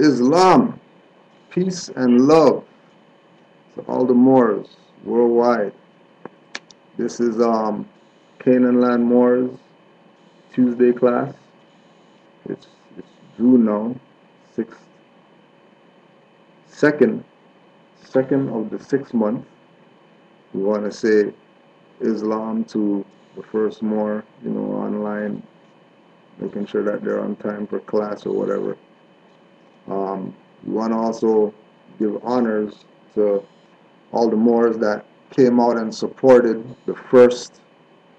Islam, peace and love to all the Moors worldwide. This is Canaanland Moors Tuesday class. It's June now, sixth, second, second of the 6th month. We want to say Islam to the first Moor, online, making sure that they're on time for class or whatever. We want to also give honors to all the Moors that came out and supported the first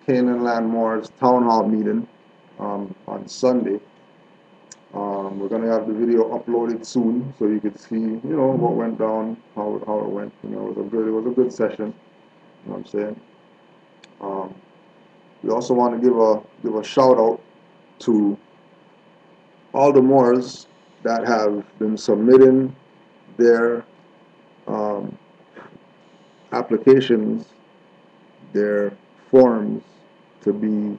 Canaanland Moors town hall meeting on Sunday. We're gonna have the video uploaded soon, so you could see, what went down, how it went. It was a good session. You know what I'm saying? Um, we also want to give a shout out to all the Moors that have been submitting their um, applications, their forms to be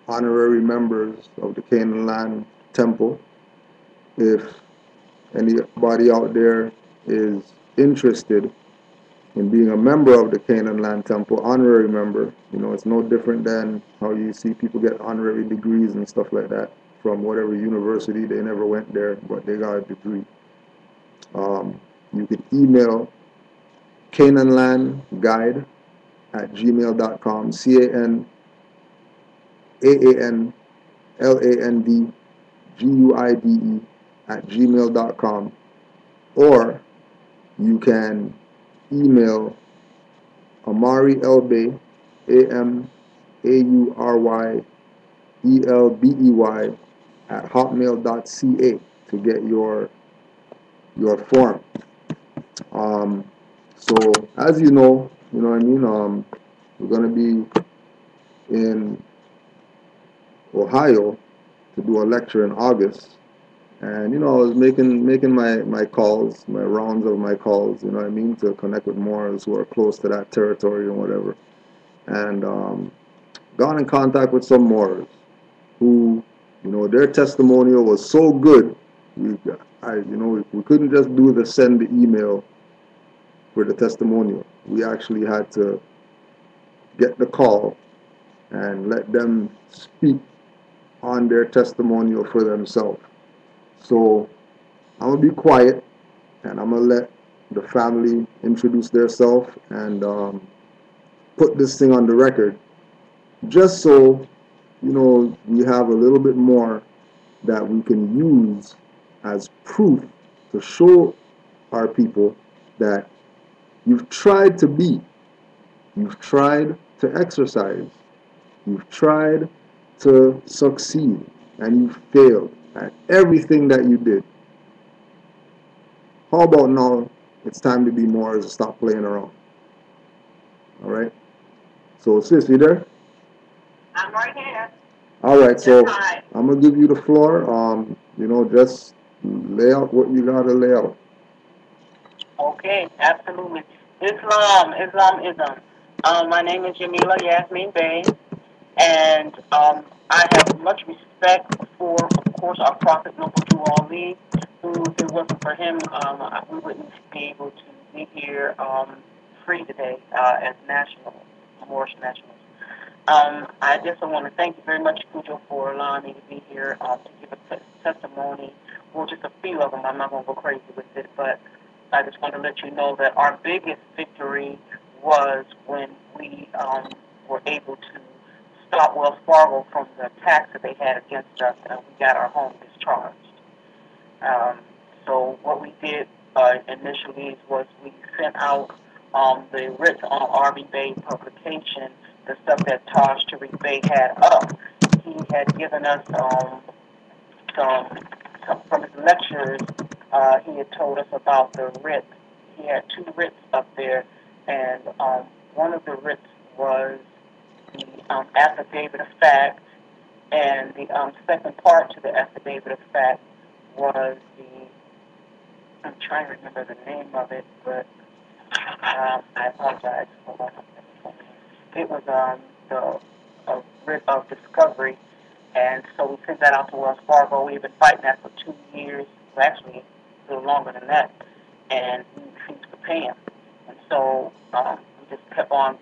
honorary members of the Canaanland Temple. If anybody out there is interested in being a member of the Canaanland Temple, honorary member, it's no different than how you see people get honorary degrees and stuff like that from whatever university. They never went there, but they got a degree. You could email canaanlandguide@gmail.com, CANAANLANDGUIDE@gmail.com, or you can email Amari Elbey, AMAURYELBEY @hotmail.ca to get your form. So as you know what I mean. We're gonna be in Ohio to do a lecture in August, and I was making my calls, my rounds of my calls. You know what I mean, to connect with Moors who are close to that territory and whatever, and got in contact with some Moors who, their testimonial was so good. We couldn't just do the send the email for the testimonial. We actually had to get the call and let them speak on their testimonial for themselves. So I'm gonna be quiet and I'm gonna let the family introduce themselves and put this thing on the record, just so we have a little bit more that we can use as proof to show our people that you've tried to be, you've tried to exercise, you've tried to succeed, and you failed at everything that you did. How about now it's time to be more and stop playing around? All right? So, sis, you there? I'm right here. All right, so Hi. I'm going to give you the floor. Just lay out what you got to lay out. Okay, absolutely. Islamism. My name is Jamila Yasmin Bey, and I have much respect for, of course, our Prophet Noble Drew Ali, who, if it wasn't for him, we wouldn't be able to be here free today as nationals, Moorish nationals. I just want to thank you very much, Cujo, for allowing me to be here to give a testimony. Well, just a few of them. I'm not going to go crazy with it, but I just want to let you know that our biggest victory was when we were able to stop Wells Fargo from the attacks that they had against us, and we got our home discharged. Um, so what we did initially was we sent out the written on Army Bay publication, the stuff that Taj Tariq Bey had up. He had given us some from his lectures. He had told us about the writ. He had two writs up there, and one of the writs was the affidavit of fact, and the second part to the affidavit of fact was I'm trying to remember the name of it, but I apologize. It was the writ of discovery, and so we sent that out to Wells Fargo. We've been fighting that for 2 years. Well, actually, little longer than that, and we refused to pay him. And so we just kept on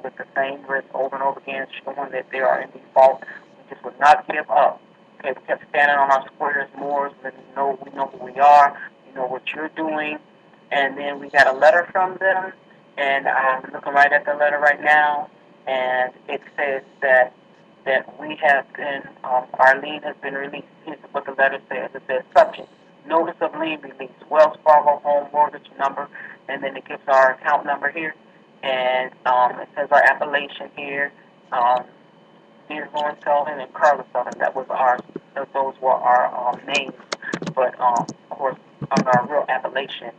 with the same risk over and over again, showing that they are in default. We just would not give up. Okay, we kept standing on our squares, Moors, letting them know we know who we are, we know what you're doing. And then we got a letter from them, and I'm looking right at the letter right now, and it says that we have been, our lien has been released. Here's what the letter says. It says, subject, notice of lien release, Wells Fargo home mortgage number, and then it gives our account number here, and it says our appellation here, Dear Lawrence Sullivan and Carlos Sullivan. Those were our names, but of course, on our real appellation,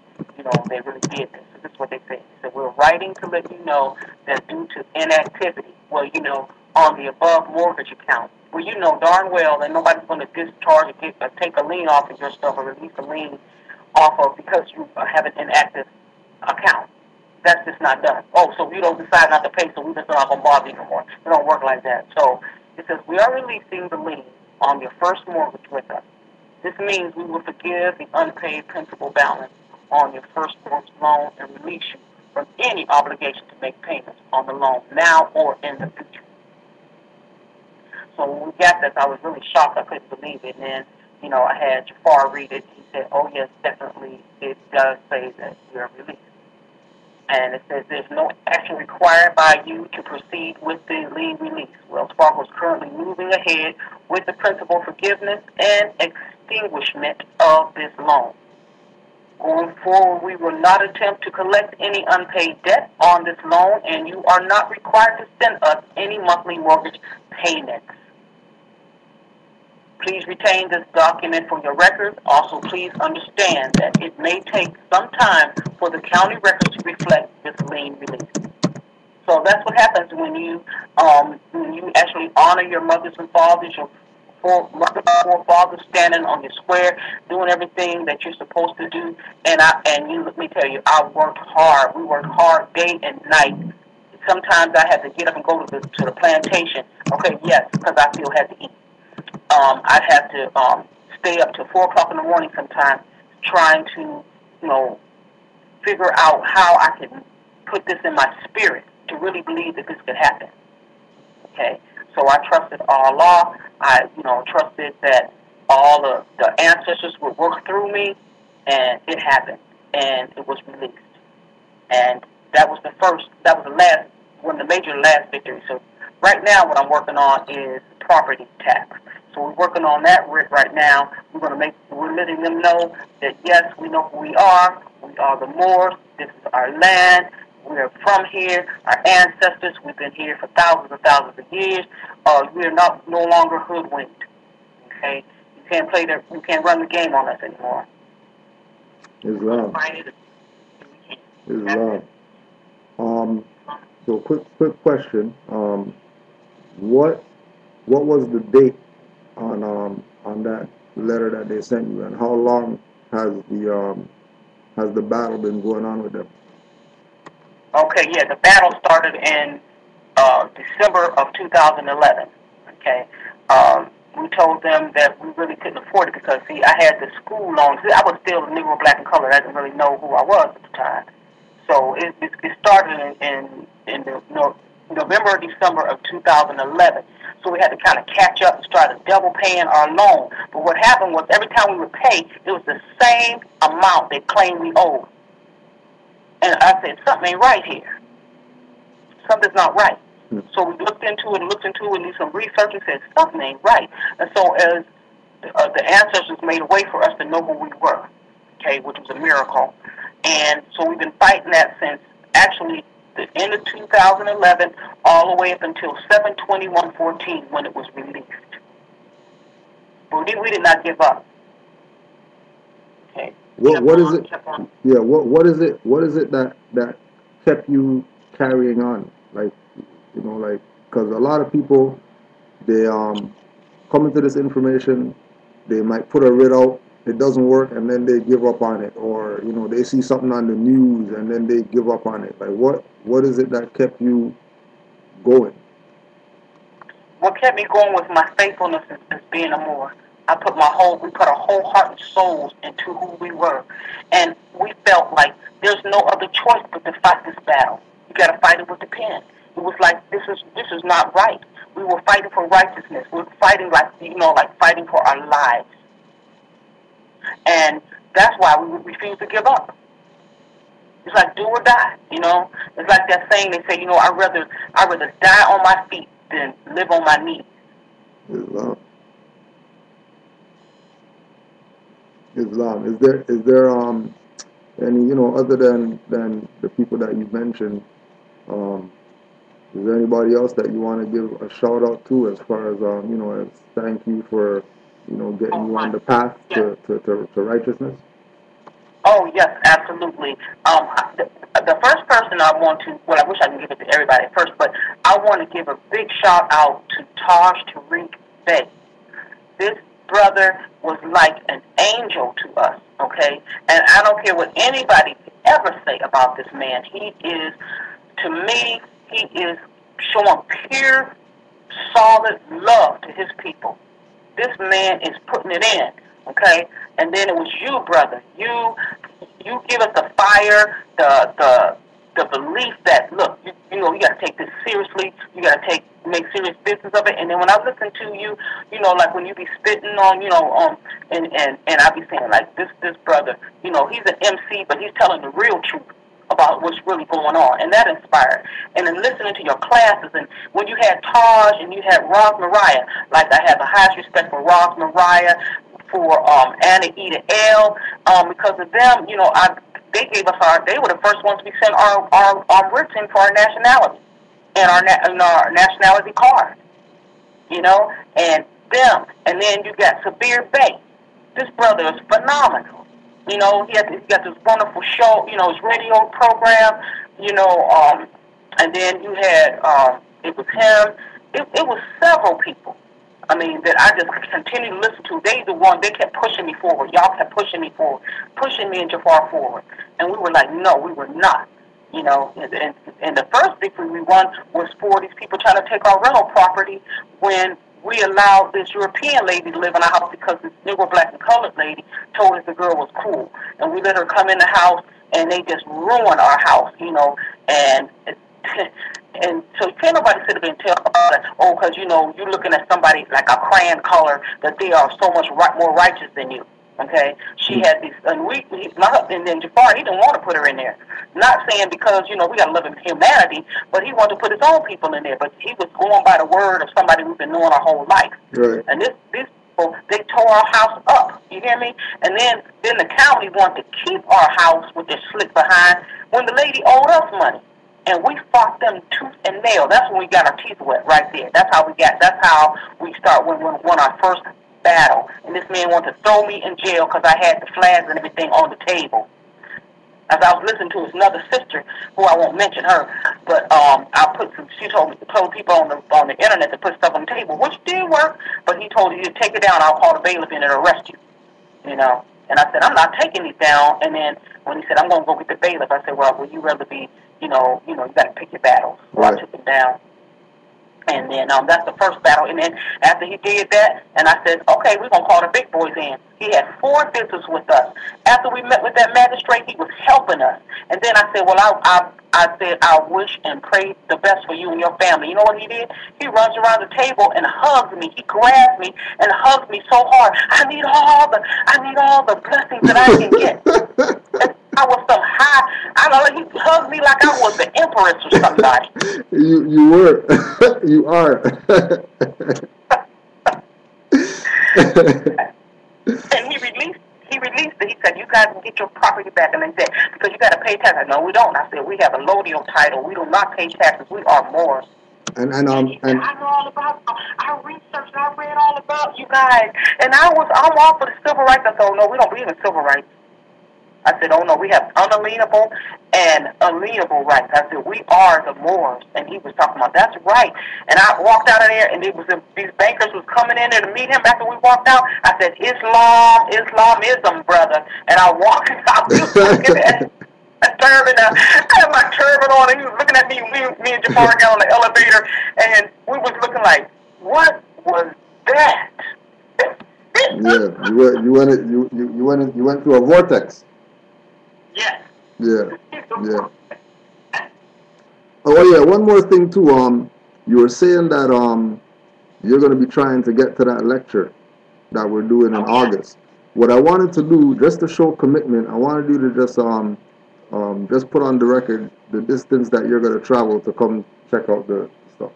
they really did this. So this is what they say. They said, we're writing to let you know that due to inactivity, well, on the above mortgage account, well, you know darn well that nobody's going to discharge or take a lien off of your stuff or release a lien off of because you have an inactive account. That's just not done. Oh, so you don't decide not to pay, so we just not going to bother you no more. It don't work like that. So it says, we are releasing the lien on your first mortgage with us. This means we will forgive the unpaid principal balance on your first mortgage loan and release you from any obligation to make payments on the loan now or in the future. So when we got this, I was really shocked. I couldn't believe it. And then, I had Jafar read it. He said, oh, yes, definitely, it does say that we are released. And it says there's no action required by you to proceed with the lien release. Wells Fargo is currently moving ahead with the principal forgiveness and extinguishment of this loan. Going forward, we will not attempt to collect any unpaid debt on this loan, and you are not required to send us any monthly mortgage payments. Please retain this document for your records. Also, please understand that it may take some time for the county records to reflect this lien release. So that's what happens when you actually honor your mothers and fathers, your forefathers standing on your square, doing everything that you're supposed to do. And let me tell you, I worked hard. We worked hard day and night. Sometimes I had to get up and go to the plantation. Okay, yes, because I still had to eat. I'd have to stay up till 4 o'clock in the morning sometimes, trying to, figure out how I could put this in my spirit to really believe that this could happen. Okay, so I trusted Allah. I, trusted that all the ancestors would work through me, and it happened, and it was released. And that was the last, one of the major last victories. So right now, what I'm working on is property tax. So we're working on that right now. We're letting them know that yes, we know who we are. We are the Moors. This is our land. We're from here. Our ancestors. We've been here for thousands and thousands of years. We're no longer hoodwinked. Okay, you can't run the game on us anymore. Islam. Islam. Um, so quick question. What was the date on that letter that they sent you, and how long has the battle been going on with them? Okay, yeah, the battle started in December of 2011. Okay, we told them that we really couldn't afford it because, see, I had the school loans. I was still Negro, black, and colored. I didn't really know who I was at the time. So it started in November or December of 2011. So we had to kind of catch up and start double paying our loan. But what happened was every time we would pay, it was the same amount they claimed we owed. And I said, something ain't right here. Something's not right. So we looked into it and did some research and said, something ain't right. And so as the ancestors made a way for us to know who we were, okay, which was a miracle. And so we've been fighting that since actually the end of 2011 all the way up until 7/21/14 when it was released. But we did not give up. Okay. What is it? Yeah. What is it? What is it that kept you carrying on? Like, because a lot of people, they come into this information, they might put a writ out, it doesn't work, and then they give up on it, or they see something on the news and then they give up on it. Like, what is it that kept you going? What kept me going was my faithfulness as being a Moor. We put our whole heart and souls into who we were. And we felt like there's no other choice but to fight this battle. You got to fight it with the pen. It was like, this is not right. We were fighting for righteousness. We were fighting like, like fighting for our lives. And that's why we refuse to give up. It's like do or die, It's like that saying they say, I'd rather die on my feet than live on my knees. Islam. Islam. Is there any, other than the people that you mentioned, is there anybody else that you want to give a shout out to as far as as thank you for getting Oh you on my, the path yes. to righteousness? Oh yes, absolutely. The first person I want to, well, I wish I could give it to everybody first, but I want to give a big shout out to Taj Tariq Bey. This brother was like an angel to us, okay? And I don't care what anybody ever say about this man. He is, to me, he is showing pure, solid love to his people. This man is putting it in, okay? And then it was you, brother. You give us the fire, the belief that look, you got to take this seriously. You got to make serious business of it. And then when I listen to you, like when you be spitting on, and I be saying like this brother, he's an MC, but he's telling the real truth about what's really going on, and that inspired. And then listening to your classes, and when you had Taj and you had Ross Mariah, like I have the highest respect for Ross Mariah, for Anna Eda L, because of them, they gave us they were the first ones we sent our written for our nationality and our nationality card, and them. And then you got Sabir Bey. This brother is phenomenal. He got this wonderful show, his radio program, and then you had, it was him. It was several people. I mean, that I just continue to listen to. They kept pushing me forward. Y'all kept pushing me forward, pushing me and Jafar forward. And we were like, no, we were not. And the first victory we won was for these people trying to take our rental property when we allowed this European lady to live in our house because this Negro, black, and colored lady told us the girl was cool. And we let her come in the house, and they just ruined our house, and and so can't nobody sit up and tell that, oh, because, you're looking at somebody like a crayon color, that they are so much more righteous than you. Okay? She had these, and then Jafar, he didn't want to put her in there. Not saying because, we got to love humanity, but he wanted to put his own people in there. But he was going by the word of somebody we've been knowing our whole life. Right. And these people, they tore our house up. You hear me? And then the county wanted to keep our house with their slick behind when the lady owed us money. And we fought them tooth and nail. That's when we got our teeth wet right there. That's how we start when we won our first battle. And this man wanted to throw me in jail because I had the flags and everything on the table. As I was listening to his another sister, who I won't mention her, but she told people on the internet to put stuff on the table, which did work, but he told you to take it down, I'll call the bailiff in and arrest you. And I said, I'm not taking these down. And then when he said, I'm going to go get the bailiff, I said, well, would you rather be, you got to pick your battles. So I took him down. And then that's the first battle. And then after he did that, and I said, okay, we're going to call the big boys in. He had 4 visits with us. After we met with that magistrate, he was helping us. And then I said, well, I said, I wish and pray the best for you and your family. You know what he did? He runs around the table and hugs me. He grabs me and hugs me so hard. I need all the blessings that I can get. And I was so high. I don't know, he hugged me like I was the empress or somebody. You were. You are. And he released it. He said, you guys can get your property back. And they said, because you got to pay taxes. No, we don't. I said, we have a Lodial title. We do not pay taxes. We are Moors. And he said, I know all about you. I researched and I read all about you guys. And I'm all for the civil rights. I said, oh, no, we don't believe in civil rights. I said, oh, no, we have unalienable and alienable rights. I said, we are the Moors. And he was talking about, that's right. And I walked out of there, and these bankers was coming in there to meet him after we walked out. I said, Islamism, brother. And I walked out. He was looking at a turban. I had my turban on, and he was looking at me. Me and Jafar got on the elevator, and we was looking like, what was that? Yeah, you went through a vortex. Yes. Yeah, yeah. Oh yeah, one more thing too. You were saying that you're gonna be trying to get to that lecture that we're doing in Oh yes. August. What I wanted to do, just to show commitment, I wanted you to just put on the record the distance that you're gonna travel to come check out the stuff.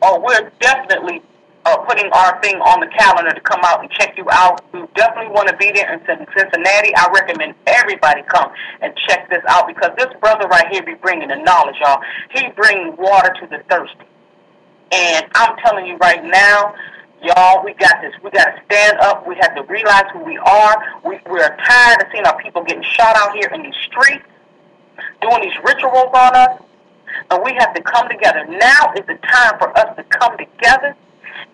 Oh, we're definitely putting our thing on the calendar to come out and check you out. We definitely want to be there in Cincinnati. I recommend everybody come and check this out because this brother right here be bringing the knowledge, y'all. He brings water to the thirsty. And I'm telling you right now, y'all, we got this. We got to stand up. We have to realize who we are. We're tired of seeing our people getting shot out here in these streets, doing these rituals on us. And we have to come together. Now is the time for us to come together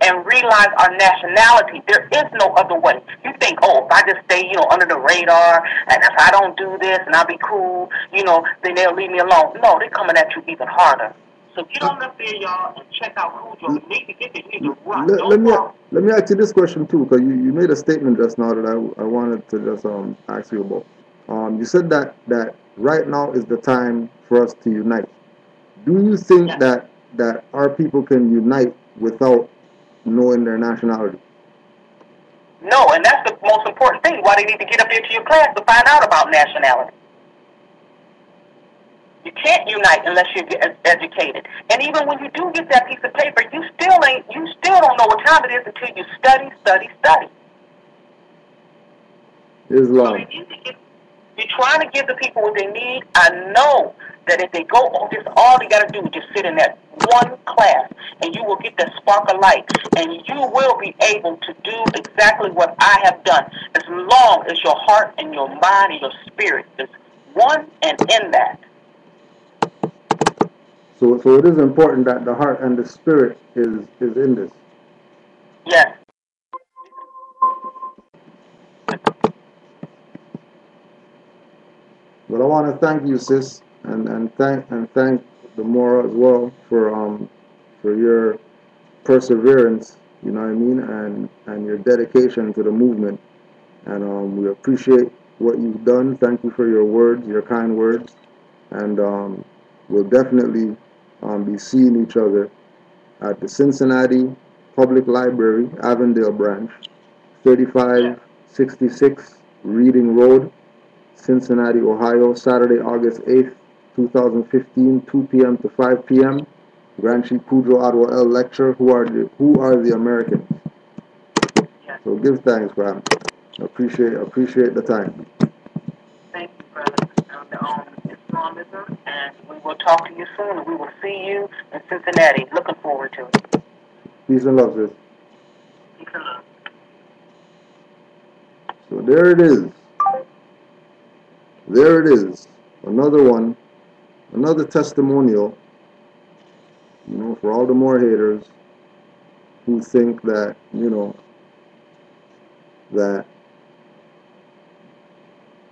and realize our nationality. There is no other way. You think, oh, if I just stay, under the radar, and if I don't do this and I'll be cool, then they'll leave me alone. No, they're coming at you even harder. So get on up there, y'all, and check out who you need to get there. You need to run. Let Don't me walk. let me ask you this question too, because you made a statement just now that I wanted to just ask you about. You said that right now is the time for us to unite. Do you think Yeah. that our people can unite without knowing their nationality? No, and that's the most important thing. Why they need to get up there to your class to find out about nationality. You can't unite unless you get educated. And even when you do get that piece of paper, you still don't know what time it is until you study, study, study. So Islam. they need to get, you're trying to give the people what they need. I know that if they go, just all they got to do is just sit in that one class, and you will get that spark of light, and you will be able to do exactly what I have done, as long as your heart and your mind and your spirit is one and in that. So it is important that the heart and the spirit is in this. Yes. But I want to thank you, sis, and thank the Mora as well for your perseverance. You know what I mean, and your dedication to the movement. And we appreciate what you've done. Thank you for your words, your kind words, and we'll definitely be seeing each other at the Cincinnati Public Library, Avondale branch, Yes. 3566 Reading Road, Cincinnati, Ohio, Saturday, August 8th, 2015, 2 p.m. to 5 p.m. Grand Chief Pedro Adwa L lecture, Who are the Americans? Yes. So give thanks, fam. Appreciate the time. Thank you, brother. Islamism, and we will talk to you soon, and we will see you in Cincinnati. Looking forward to it. Peace and love, sis. Peace and love. So there it is. There it is. Another one, another testimonial, for all the more haters who think that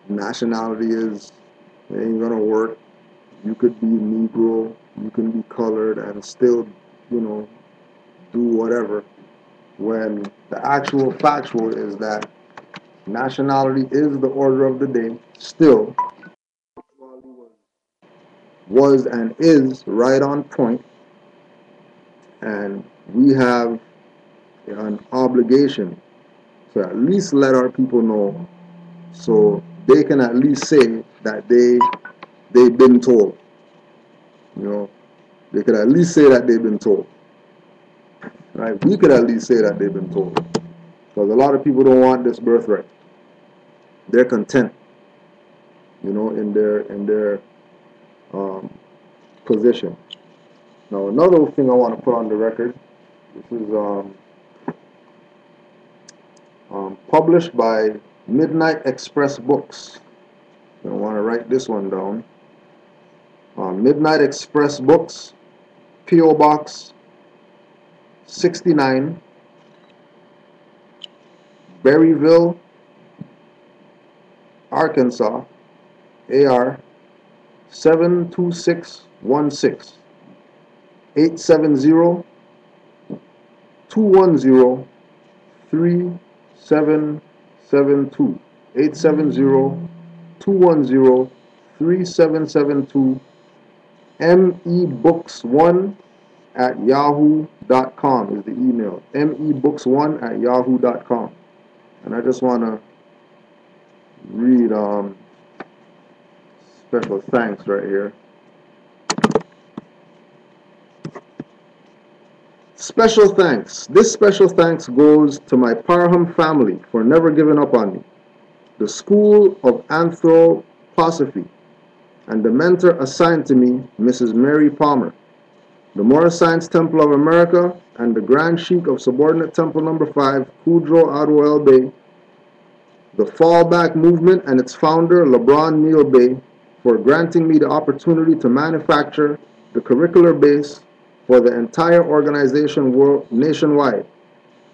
nationality ain't gonna work. You could be Negro, you can be colored, and still, you know, do whatever. When the actual factual is that nationality is the order of the day. Still, was and is right on point, and we have an obligation to at least let our people know, so they can at least say that they've been told. You know, they could at least say that they've been told. Right? We could at least say that they've been told. Because a lot of people don't want this birthright. They're content, in their um, position. Now, another thing I want to put on the record. This is published by Midnight Express Books. I want to write this one down. Midnight Express Books, P.O. Box 69, Berryville, Arkansas, AR 72616, 870 210 3 772 870-210-3772. mebooks1 at yahoo.com is the email. mebooks1 at yahoo.com. And I just want to read special thanks right here. Special thanks. This special thanks goes to my Parham family for never giving up on me, the School of Anthroposophy, and the mentor assigned to me, Mrs. Mary Palmer, the Moorish Science Temple of America, and the Grand Sheikh of Subordinate Temple Number 5, Kudro Ado El Bey, the Fallback Movement and its founder, LeBron Neal Bey, for granting me the opportunity to manufacture the curricular base for the entire organization nationwide,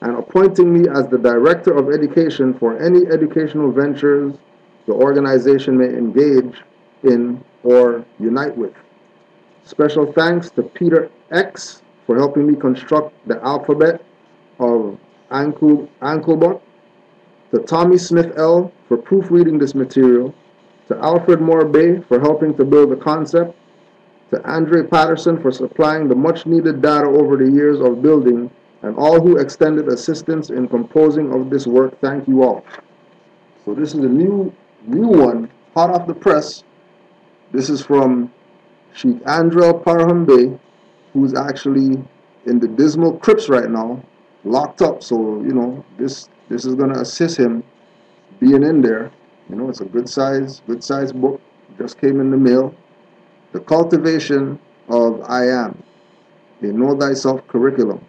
and appointing me as the Director of Education for any educational ventures the organization may engage in or unite with. Special thanks to Peter X for helping me construct the alphabet of Anklebot, to Tommy Smith L for proofreading this material, to Alfred Moore Bay for helping to build the concept, to Andre Patterson for supplying the much needed data over the years of building, and all who extended assistance in composing of this work. Thank you all. So this is a new one, hot off the press. This is from Sheikh Andrel Parham Bey, who's actually in the dismal crypts right now, locked up. So, you know, this is going to assist him being in there. You know, it's a good size book. Just came in the mail. The Cultivation of I Am, a Know Thyself Curriculum.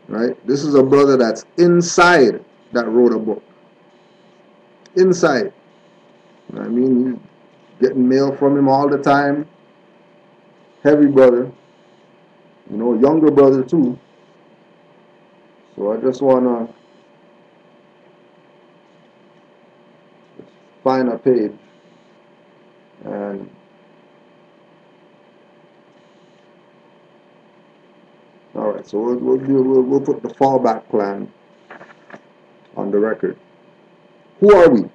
Right? This is a brother that's inside that wrote a book. Inside. You know what I mean? He's getting mail from him all the time. Heavy brother. You know, younger brother too. So I just want to find a page and all right, so we'll put the fallback plan on the record. Who are we?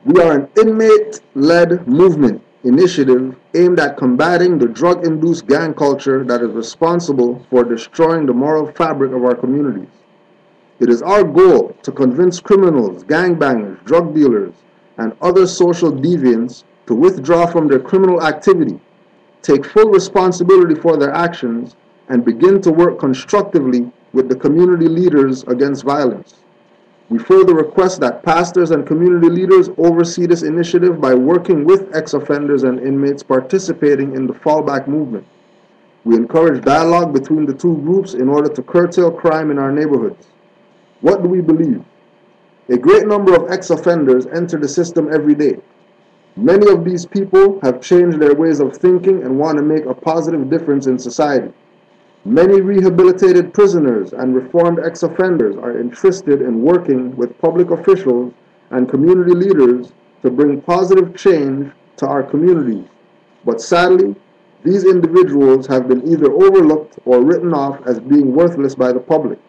We are an inmate-led movement initiative aimed at combating the drug-induced gang culture that is responsible for destroying the moral fabric of our communities. It is our goal to convince criminals, gangbangers, drug dealers, and other social deviants to withdraw from their criminal activity, take full responsibility for their actions, and begin to work constructively with the community leaders against violence. We further request that pastors and community leaders oversee this initiative by working with ex-offenders and inmates participating in the fallback movement. We encourage dialogue between the two groups in order to curtail crime in our neighborhoods. What do we believe? A great number of ex-offenders enter the system every day. Many of these people have changed their ways of thinking and want to make a positive difference in society. Many rehabilitated prisoners and reformed ex-offenders are interested in working with public officials and community leaders to bring positive change to our communities. But sadly, these individuals have been either overlooked or written off as being worthless by the public.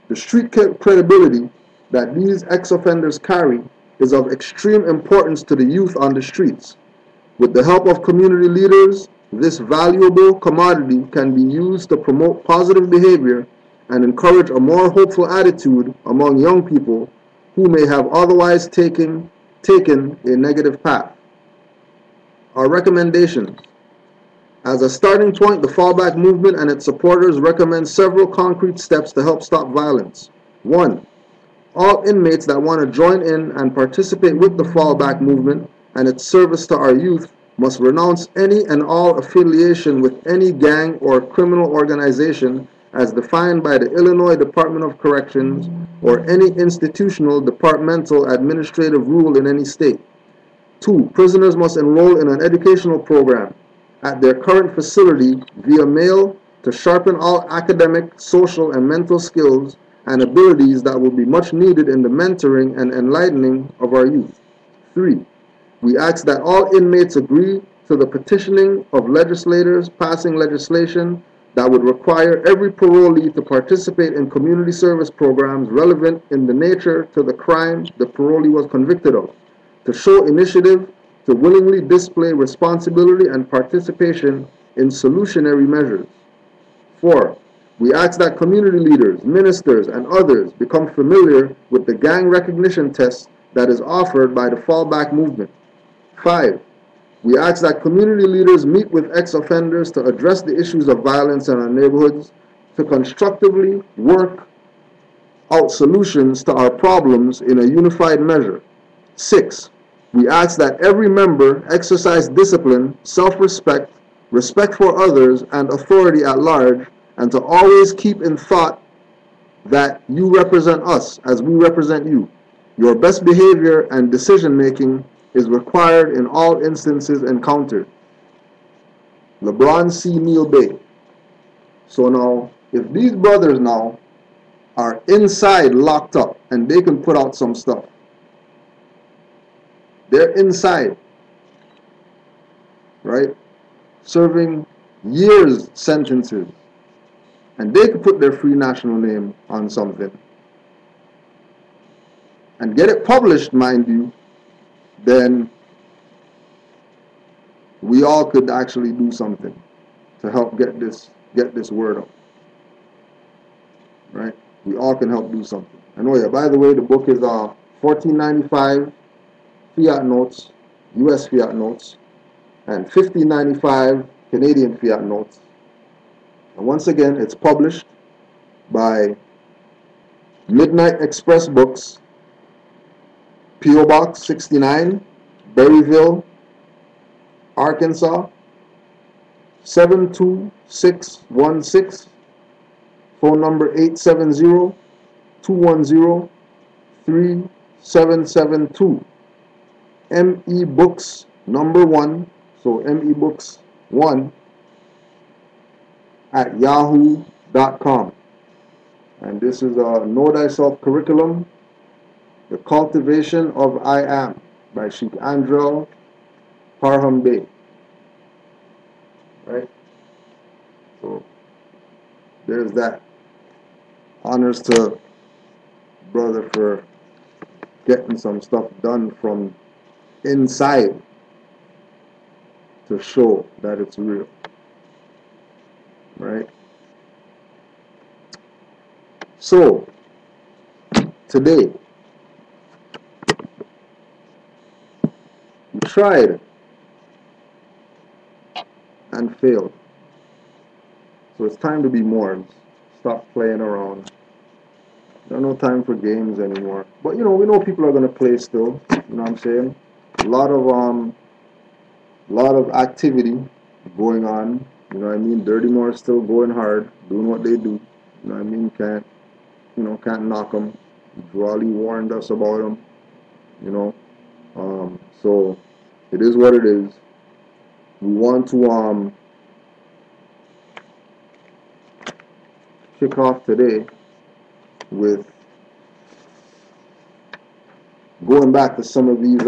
The street credibility that these ex-offenders carry is of extreme importance to the youth on the streets. With the help of community leaders, this valuable commodity can be used to promote positive behavior and encourage a more hopeful attitude among young people who may have otherwise taken a negative path. Our recommendations. As a starting point, the fallback movement and its supporters recommend several concrete steps to help stop violence. 1. All inmates that want to join in and participate with the fallback movement and its service to our youth must renounce any and all affiliation with any gang or criminal organization as defined by the Illinois Department of Corrections or any institutional, departmental, administrative rule in any state. 2. Prisoners must enroll in an educational program at their current facility via mail to sharpen all academic, social, and mental skills and abilities that will be much needed in the mentoring and enlightening of our youth. 3. We ask that all inmates agree to the petitioning of legislators passing legislation that would require every parolee to participate in community service programs relevant in the nature to the crime the parolee was convicted of, to show initiative, to willingly display responsibility and participation in solutionary measures. 4. We ask that community leaders, ministers, and others become familiar with the gang recognition test that is offered by the fallback movement. 5. We ask that community leaders meet with ex-offenders to address the issues of violence in our neighborhoods, to constructively work out solutions to our problems in a unified measure. 6. We ask that every member exercise discipline, self-respect, respect for others, and authority at large, and to always keep in thought that you represent us as we represent you. Your best behavior and decision making is required in all instances encountered. LeBron C. Neal Bay. So now, if these brothers now are inside locked up and they can put out some stuff, they're inside, right? Serving years sentences, and they could put their free national name on something and get it published, mind you, then we all could actually do something to help get this word out, right? We all can help do something. And oh yeah, by the way, the book is 14.95 fiat notes, U.S. fiat notes, and 15.95 Canadian fiat notes. And once again, it's published by Midnight Express Books, P.O. Box 69, Berryville, Arkansas 72616, phone number 870-210-3772. ME Books number 1, so ME Books 1 at yahoo.com. And this is a Know Thyself curriculum, The Cultivation of I Am by Sheikh Andrel Parham Bey. Right? So there's that. Honors to brother for getting some stuff done from inside to show that it's real. Right? So today we tried and failed. So it's time to be more. Stop playing around. There's no time for games anymore. But we know people are gonna play still. You know what I'm saying? A lot of activity going on. You know what I mean? Dirty Moors still going hard, doing what they do. You know what I mean? Can't knock them. Drawley warned us about them. So it is what it is. We want to kick off today with going back to some of these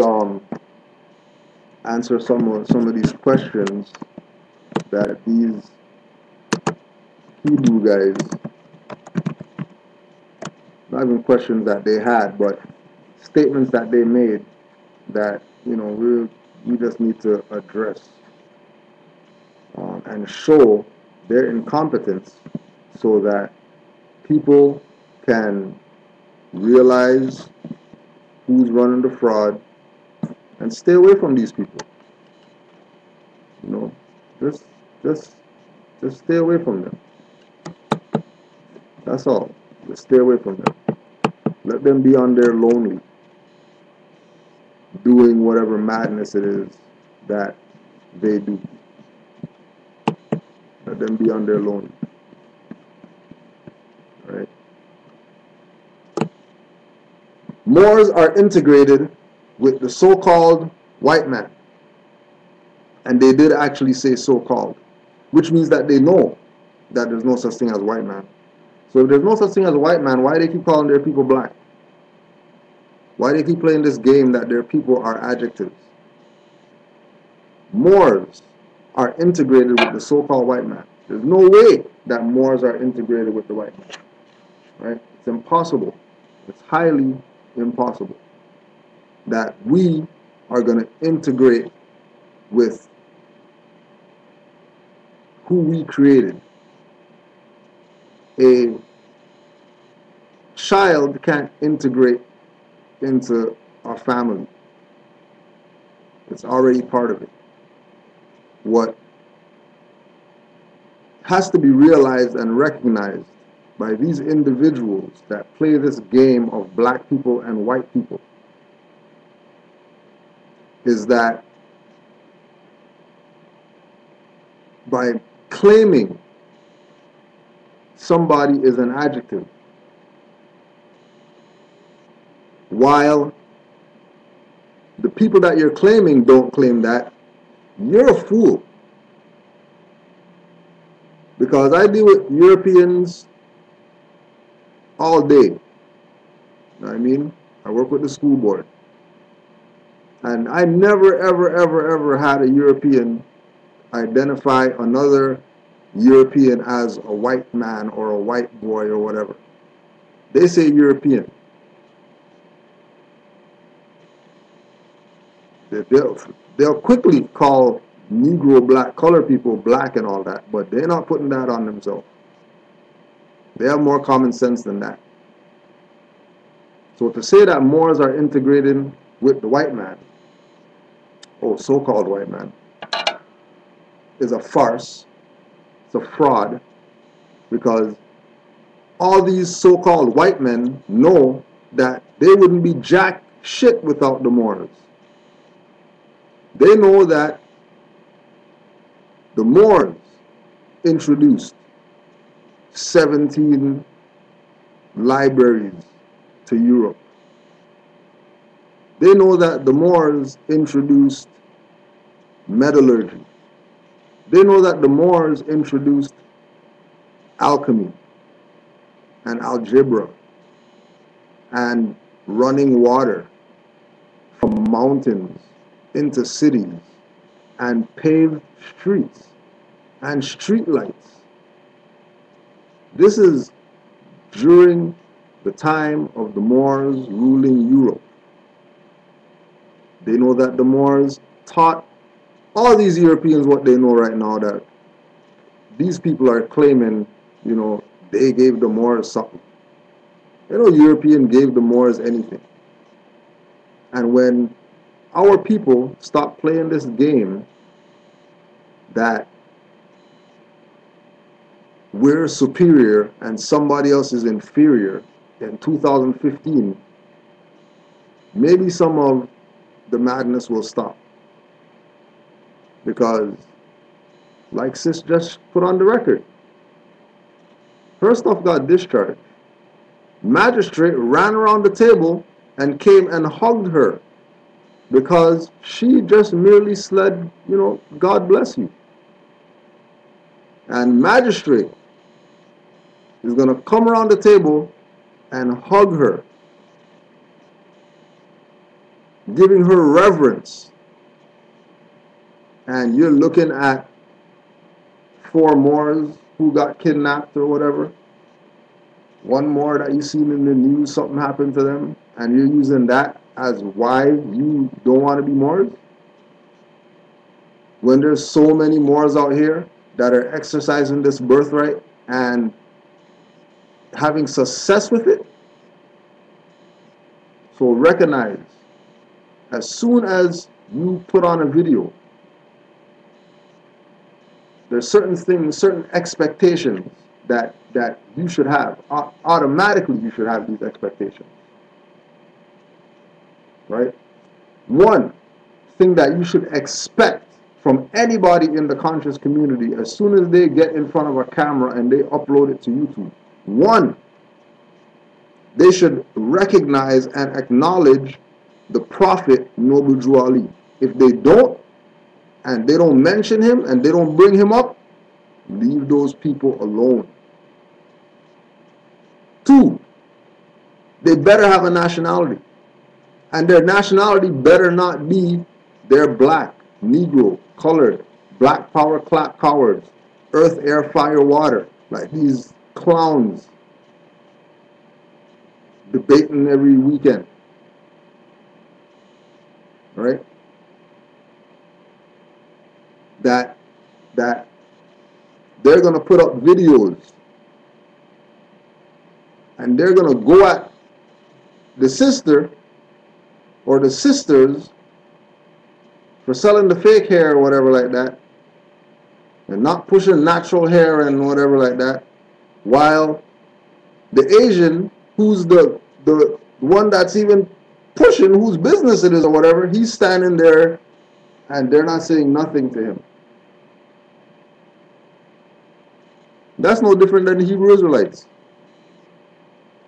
answer some of these questions that these Hebrew guys, not even questions that they had, but statements that they made that we just need to address and show their incompetence so that people can realize who's running the fraud and stay away from these people. Just stay away from them. That's all. Just stay away from them. Let them be on their lonely, doing whatever madness it is that they do. Let them be on their lonely. Right? Moors are integrated with the so-called white man. And they did actually say so-called, which means that they know that there's no such thing as white man. So if there's no such thing as a white man, why do they keep calling their people black? Why do they keep playing this game that their people are adjectives? Moors are integrated with the so-called white man. There's no way that Moors are integrated with the white man, right? It's impossible. It's highly impossible that we are going to integrate with who we created. A child can't integrate into our family. It's already part of it. What has to be realized and recognized by these individuals that play this game of black people and white people is that by claiming somebody is an adjective, while the people that you're claiming don't claim that, you're a fool. Because I deal with Europeans all day. You know what I mean? I work with the school board. And I never, ever, ever, ever had a European identify another European as a white man or a white boy or whatever. They say European. They'll quickly call Negro, black, color people black and all that, but they're not putting that on themselves. They have more common sense than that. So to say that Moors are integrating with the white man, or so-called white man, is a farce. It's a fraud, because all these so-called white men know that they wouldn't be jack shit without the Moors. They know that the Moors introduced 17 libraries to Europe. They know that the Moors introduced metallurgy. They know that the Moors introduced alchemy and algebra and running water from mountains into cities and paved streets and street lights. This is during the time of the Moors ruling Europe. They know that the Moors taught all these Europeans what they know right now, that these people are claiming, you know, they gave the Moors something. They know European gave the Moors anything. And when our people stop playing this game that we're superior and somebody else is inferior in 2015, maybe some of the madness will stop. Because, like sis just put on the record, her stuff got discharged. Magistrate ran around the table and came and hugged her because she just merely said, you know, God bless you. And magistrate is going to come around the table and hug her, giving her reverence. And you're looking at 4 Moors who got kidnapped or whatever. 1 Moor that you seen in the news, something happened to them, and you're using that as why you don't want to be Moors? When there's so many Moors out here that are exercising this birthright and having success with it. So recognize, as soon as you put on a video, there's certain things, certain expectations that you should have. Automatically you should have these expectations. Right? One thing that you should expect from anybody in the conscious community as soon as they get in front of a camera and they upload it to YouTube. One, they should recognize and acknowledge the Prophet Noble Drew Ali. If they don't, and they don't mention him and they don't bring him up, leave those people alone. 2, they better have a nationality. And their nationality better not be they're black, Negro, colored, black power, clap cowards, earth, air, fire, water. Like these clowns debating every weekend, right? That that they're gonna put up videos and they're gonna go at the sister or the sisters for selling the fake hair or whatever like that, and not pushing natural hair and whatever like that, while the Asian, who's the one that's even pushing, whose business it is or whatever, he's standing there and they're not saying nothing to him. That's no different than the Hebrew Israelites.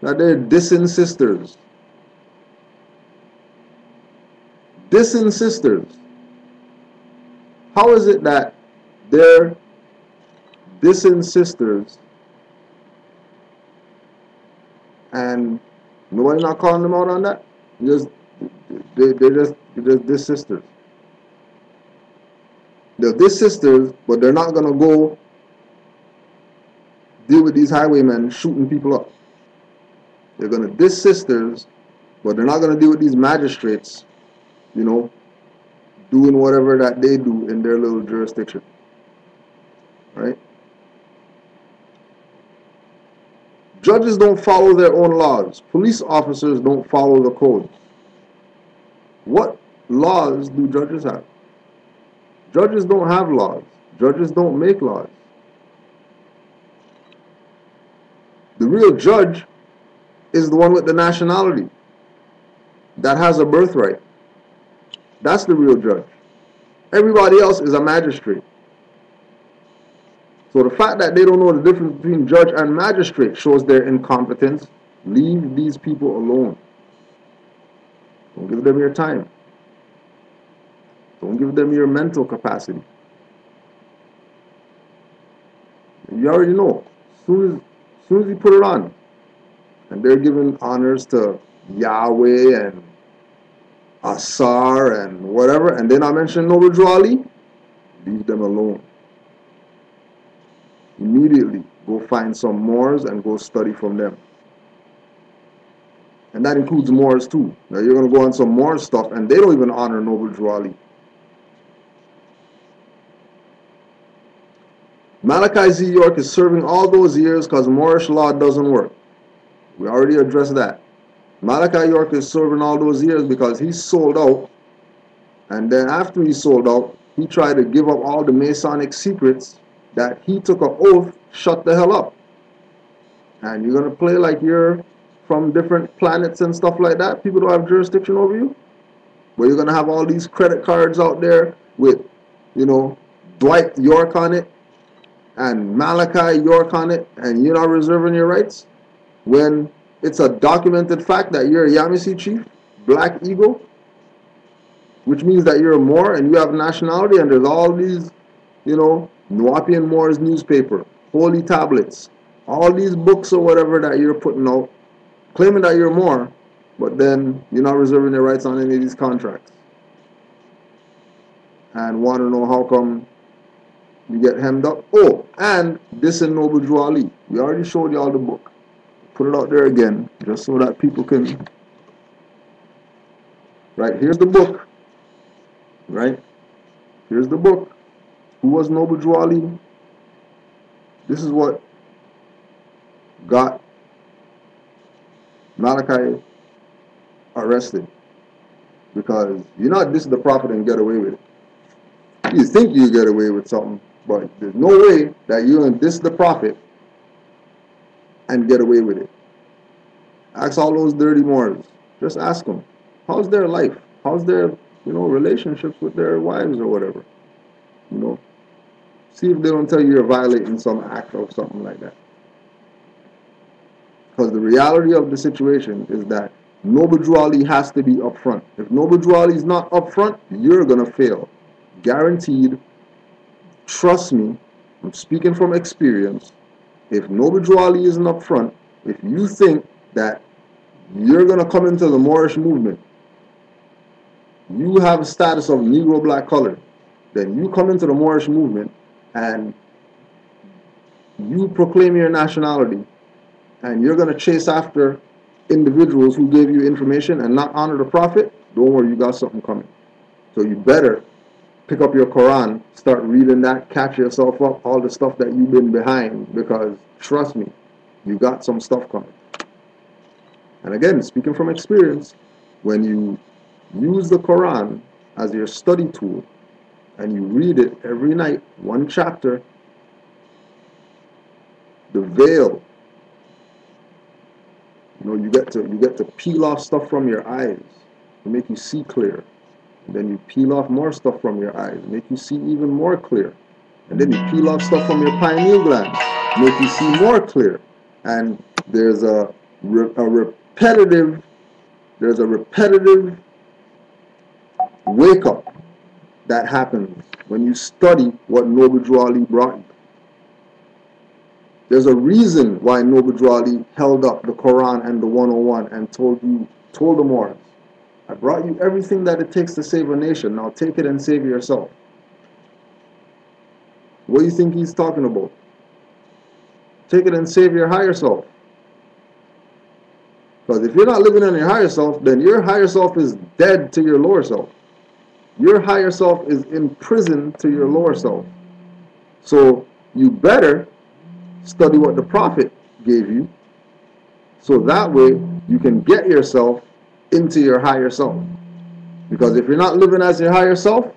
That they're dissing sisters. Dissing sisters. How is it that they're dissing sisters and nobody not calling them out on that? Just they're just diss sisters. They're diss sisters, but they're not gonna go deal with these highwaymen shooting people up. They're gonna diss sisters, but they're not gonna deal with these magistrates, you know, doing whatever that they do in their little jurisdiction. Right? Judges don't follow their own laws. Police officers don't follow the code. What laws do judges have? Judges don't have laws. Judges don't make laws. The real judge is the one with the nationality that has a birthright. That's the real judge. Everybody else is a magistrate. So the fact that they don't know the difference between judge and magistrate shows their incompetence. Leave these people alone. Don't give them your time. Don't give them your mental capacity. You already know. As soon as you put it on, and they're giving honors to Yahweh and Asar and whatever, and then I mention Noble Drew Ali, leave them alone. Immediately go find some Moors and go study from them. And that includes Moors too. Now you're going to go on some Moors stuff and they don't even honor Noble Drew Ali. Malachi Z. York is serving all those years because Moorish law doesn't work. We already addressed that. Malachi York is serving all those years because he sold out, and then after he sold out, he tried to give up all the Masonic secrets that he took an oath, shut the hell up. And you're going to play like you're from different planets and stuff like that. People don't have jurisdiction over you. But you're going to have all these credit cards out there with, you know, Dwight York on it and Malachi York on it, and you're not reserving your rights when it's a documented fact that you're a Yamasee chief, Black Eagle, which means that you're a Moor and you have nationality, and there's all these, you know, Nuwapian Moors newspaper, holy tablets, all these books or whatever that you're putting out, claiming that you're Moor, but then you're not reserving your rights on any of these contracts. And want to know how come you get hemmed up? Oh, and this in Noble Drew Ali. We already showed y'all the book. Put it out there again, just so that people can. Right, here's the book. Right? Here's the book. Who was Noble Drew Ali? This is what got Malachi arrested. Because you're not this is the prophet and get away with it. You think you get away with something, but there's no way that you're going to diss the prophet and get away with it. Ask all those dirty Moors. Just ask them, how's their life? How's their, you know, relationships with their wives or whatever? You know, see if they don't tell you you're violating some act or something like that. Because the reality of the situation is that Noble Drew Ali has to be upfront. If Noble Drew Ali is not upfront, you're going to fail. Guaranteed. Trust me, I'm speaking from experience. If Noble Drew Ali isn't upfront, if you think that you're going to come into the Moorish movement, you have a status of Negro black color, then you come into the Moorish movement and you proclaim your nationality and you're going to chase after individuals who gave you information and not honor the prophet, don't worry, you got something coming. So you better pick up your Quran, start reading that, catch yourself up, all the stuff that you've been behind, because trust me, you got some stuff coming. And again, speaking from experience, when you use the Quran as your study tool and you read it every night, one chapter, the veil, you get to peel off stuff from your eyes to make you see clear. And then you peel off more stuff from your eyes, make you see even more clear. And then you peel off stuff from your pineal gland, make you see more clear. And there's a repetitive wake up that happens when you study what Noble Drew Ali brought you. There's a reason why Noble Drew Ali held up the Quran and the 101 and told the Moors, I brought you everything that it takes to save a nation. Now take it and save yourself. What do you think he's talking about? Take it and save your higher self. Because if you're not living on your higher self, then your higher self is dead to your lower self. Your higher self is imprisoned to your lower self. So you better study what the Prophet gave you, so that way you can get yourself into your higher self. Because if you're not living as your higher self,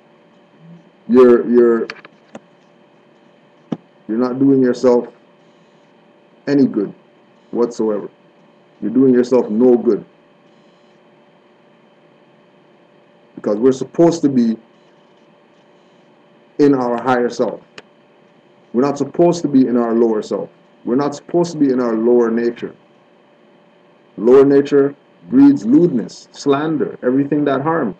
you're not doing yourself any good whatsoever. You're doing yourself no good. Because we're supposed to be in our higher self. We're not supposed to be in our lower self. We're not supposed to be in our lower nature. Lower nature breeds lewdness, slander, everything that harms.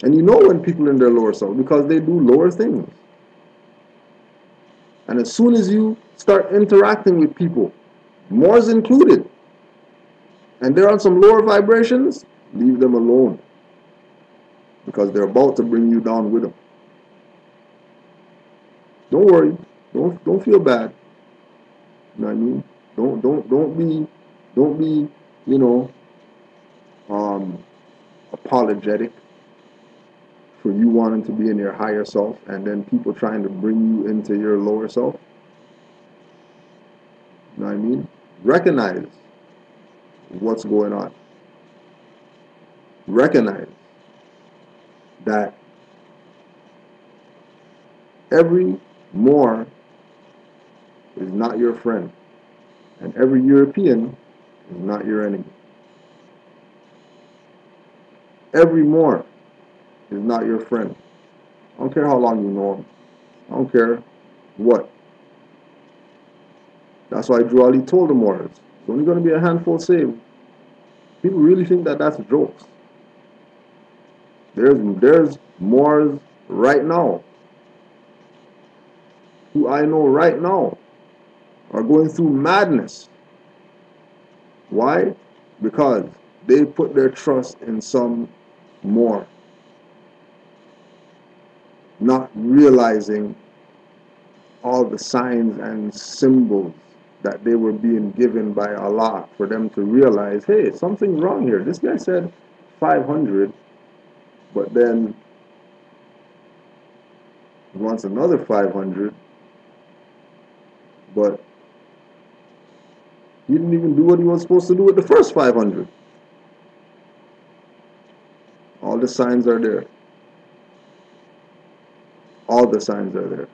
And you know when people are in their lower self because they do lower things. And as soon as you start interacting with people, Moors included, and they're on some lower vibrations, leave them alone. Because they're about to bring you down with them. Don't worry. Don't feel bad. You know what I mean? Don't be, apologetic for you wanting to be in your higher self and then people trying to bring you into your lower self. You know what I mean? Recognize what's going on. Recognize that every Moor is not your friend, and every European is not your enemy. Every Moor is not your friend. I don't care how long you know him. I don't care what. That's why Drew Ali told the Moors, it's only going to be a handful saved. People really think that that's jokes. There's Moors right now who I know right now are going through madness. Why? Because they put their trust in some Moor, not realizing all the signs and symbols that they were being given by Allah for them to realize, hey, something's wrong here. This guy said 500, but then he wants another 500, but he didn't even do what he was supposed to do with the first 500. All the signs are there. All the signs are there.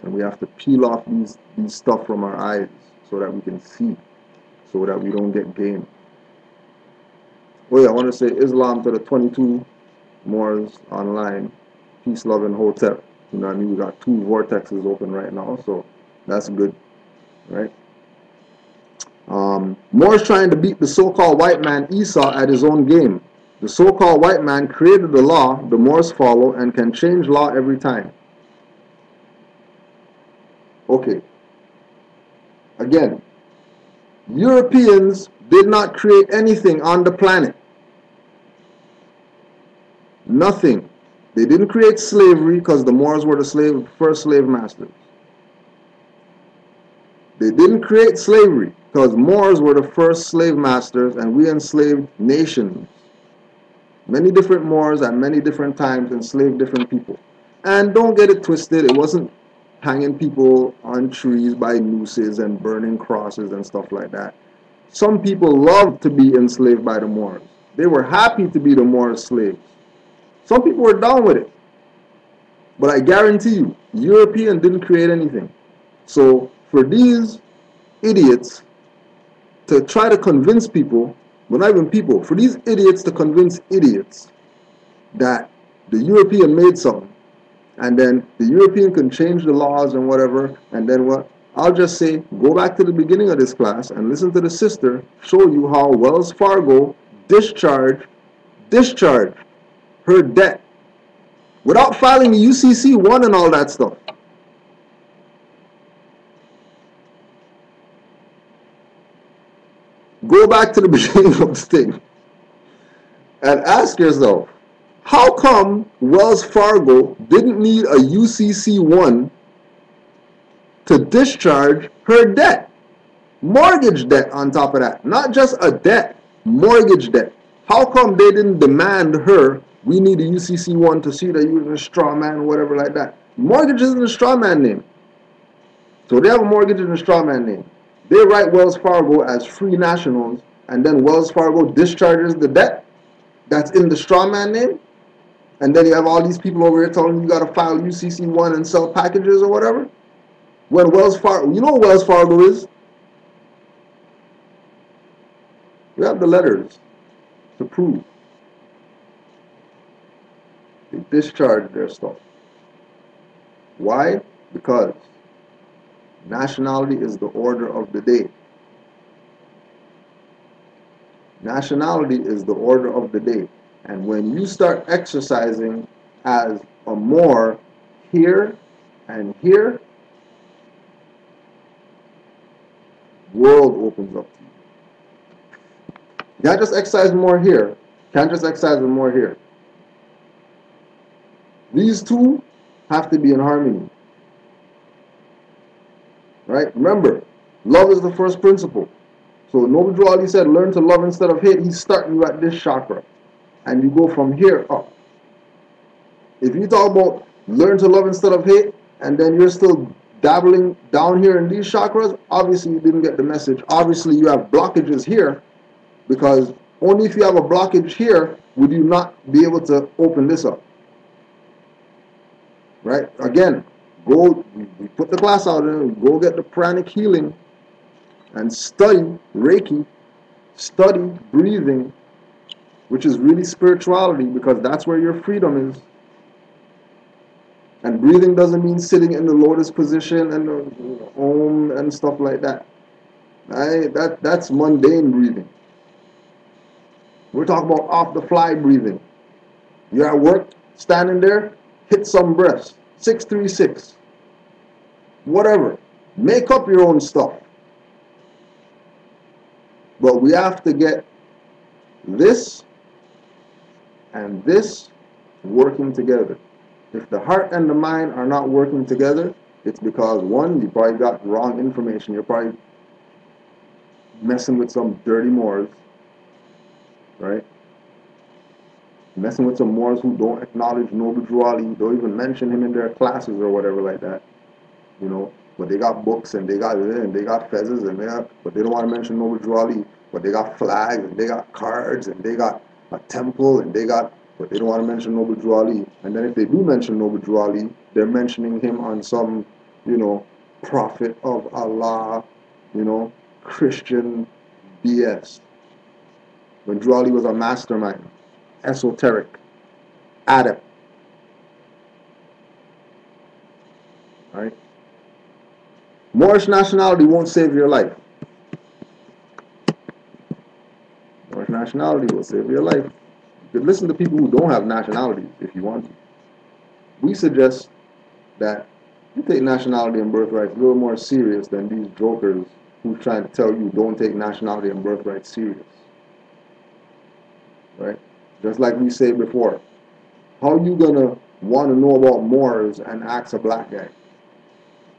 And we have to peel off these stuff from our eyes so that we can see, so that we don't get game. Oh yeah, I want to say Islam to the 22 Moors online. Peace, love, and hotep. You know what I mean? We got 2 vortexes open right now, so that's good, right? Moors trying to beat the so-called white man Esau at his own game. The so-called white man created the law the Moors follow and can change law every time. Okay. Again, Europeans did not create anything on the planet. Nothing. They didn't create slavery because the Moors were the first slave masters. They didn't create slavery because Moors were the first slave masters and we enslaved nations. Many different Moors at many different times enslaved different people. And don't get it twisted, it wasn't hanging people on trees by nooses and burning crosses and stuff like that. Some people loved to be enslaved by the Moors. They were happy to be the Moors' slaves. Some people were down with it. But I guarantee you, European didn't create anything. So for these idiots to try to convince people, well, not even people, for these idiots to convince idiots that the European made something, and then the European can change the laws and whatever, and then what? I'll just say, go back to the beginning of this class and listen to the sister show you how Wells Fargo discharged her debt without filing the UCC1 and all that stuff. Go back to the beginning of this thing and ask yourself, how come Wells Fargo didn't need a UCC1 to discharge her debt? Mortgage debt on top of that. Not just a debt, mortgage debt. How come they didn't demand her, we need a UCC1 to see that you're a straw man or whatever like that? Mortgage isn't a straw man name. So they have a mortgage in a straw man name. They write Wells Fargo as free nationals, and then Wells Fargo discharges the debt that's in the straw man name. And then you have all these people over here telling you got to file UCC1 and sell packages or whatever. When Wells Fargo, you know what Wells Fargo is? We have the letters to prove they discharged their stuff. Why? Because nationality is the order of the day. Nationality is the order of the day. And when you start exercising as a Moor here and here, world opens up to you. You can't just exercise more here. Can't just exercise more here. These two have to be in harmony. Right? Remember, love is the first principle. So Noble Drew Ali said, learn to love instead of hate. He's starting you at this chakra. And you go from here up. If you talk about learn to love instead of hate, and then you're still dabbling down here in these chakras, obviously you didn't get the message. Obviously you have blockages here, because only if you have a blockage here would you not be able to open this up. Right? Again, go, we put the class out there, go get the pranic healing and study Reiki, study breathing, which is really spirituality, because that's where your freedom is. And breathing doesn't mean sitting in the lotus position and the om and stuff like that. That's mundane breathing. We're talking about off the fly breathing. You're at work, standing there, hit some breaths. 636. Whatever. Make up your own stuff. But we have to get this and this working together. If the heart and the mind are not working together, it's because, one, you probably got wrong information. You're probably messing with some dirty Moors, right? Messing with some Moors who don't acknowledge Noble Drew Ali, don't even mention him in their classes or whatever like that, you know. But they got books and they got fezzes and but they don't want to mention Noble Drew Ali. But they got flags and they got cards and they got a temple and but they don't want to mention Noble Drew Ali. And then if they do mention Noble Drew Ali, they're mentioning him on some, prophet of Allah, Christian BS. When Drew Ali was a mastermind, esoteric, adept. Right? Moorish nationality won't save your life. Moorish nationality will save your life. You could listen to people who don't have nationalities if you want to. We suggest that you take nationality and birthright a little more serious than these jokers who trying to tell you don't take nationality and birthright serious. Right? Just like we said before, how you gonna want to know about Moors and ask a black guy?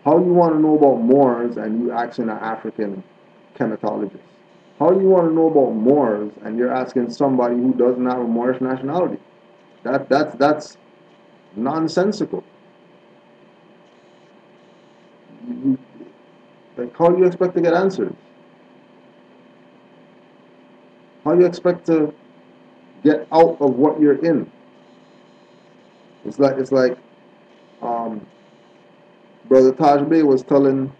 How you want to know about Moors and you asking an African chematologist? How do you want to know about Moors and you're asking somebody who doesn't have a Moorish nationality? That's nonsensical. You, like, how do you expect to get answers? How do you expect to get out of what you're in? It's like um, Brother Taj Bey was telling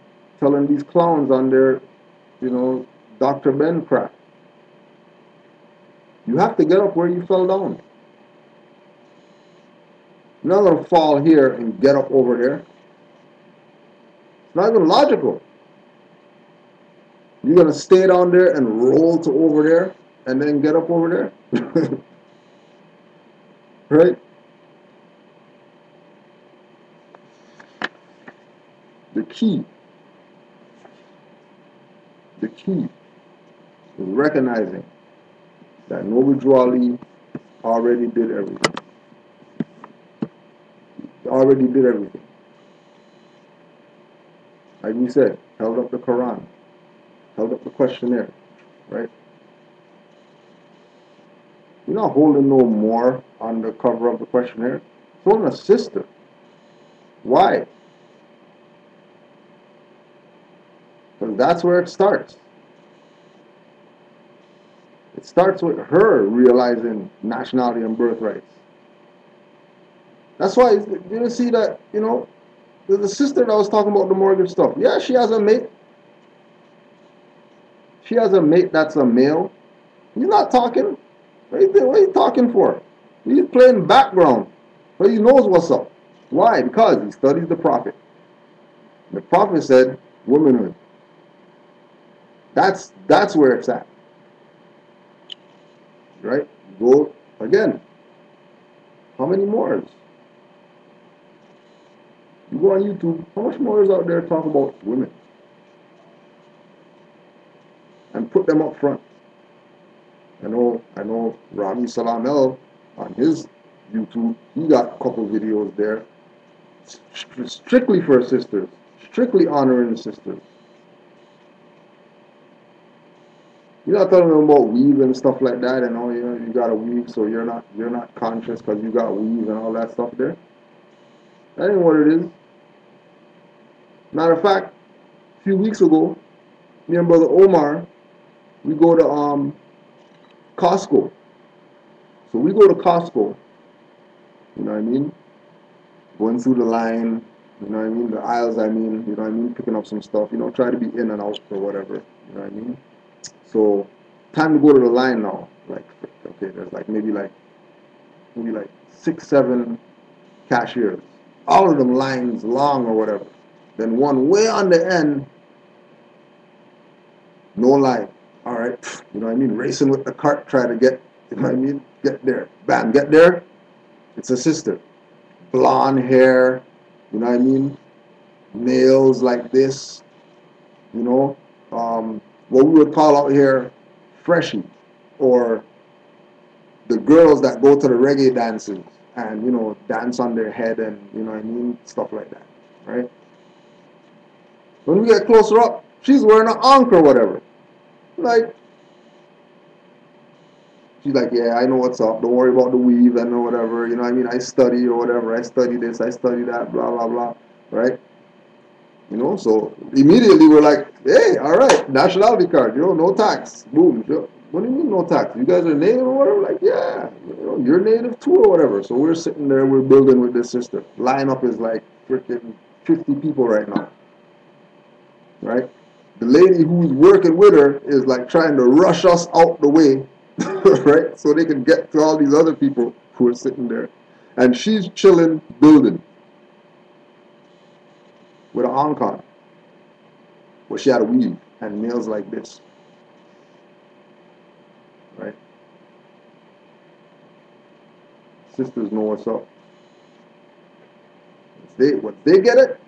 these clowns on their, Dr. Ben crap. You have to get up where you fell down. You're not gonna fall here and get up over there. It's not even logical. You're gonna stay down there and roll to over there and then get up over there. Right? The key, the key is recognizing that Noble Drew Ali already did everything. He already did everything. Like we said, held up the Quran, held up the questionnaire, right? You're not holding no more on the cover of the questionnaire. It's holding a sister. Why? Because that's where it starts. It starts with her realizing nationality and birthrights. That's why you see that, the sister that was talking about the mortgage stuff. Yeah, she has a mate. She has a mate that's a male. He's not talking. What are you talking for? He's playing background. But he knows what's up. Why? Because he studies the prophet. The prophet said, womanhood. That's where it's at. Right? Go again. How many Moors? You go on YouTube, how much Moors out there talk about women? And put them up front. I know Rami Salamel on his YouTube, he got a couple videos there strictly for sisters, strictly honoring the sisters. You're not talking about weave and stuff like that, and you got to weave, so you're not conscious because you got weave and all that stuff there. That ain't what it is. Matter of fact, a few weeks ago, me and brother Omar, we go to Costco. So we go to Costco, you know what I mean? Going through the line, you know what I mean? The aisles, you know what I mean? Picking up some stuff, try to be in and out or whatever, you know what I mean? So, time to go to the line now. Like, okay, there's maybe like 6, 7 cashiers. All of them lines long or whatever. Then one way on the end, no line. All right, you know what I mean? Racing with the cart, try to get, you know what I mean? Get there. Bam, get there. It's a sister. Blonde hair, you know what I mean? Nails like this, you know? What we would call out here freshie, or the girls that go to the reggae dances and, dance on their head and, you know what I mean? Stuff like that, right? When we get closer up, she's wearing an ankh or whatever. Like, she's like, yeah, I know what's up. Don't worry about the weave and whatever. You know what I mean? I study or whatever. I study this. I study that. Blah, blah, blah. Right? So immediately we're like, hey, all right, nationality card. No tax. Boom. What do you mean no tax? You guys are native or whatever? Like, yeah, you're native too or whatever. So we're sitting there. We're building with this sister. Lineup is like freaking 50 people right now. Right? The lady who's working with her is like trying to rush us out the way, right? So they can get to all these other people who are sitting there. And she's chilling, building with an on-con. Where she had a weave and nails like this. Right? Sisters know what's up. Once they get it,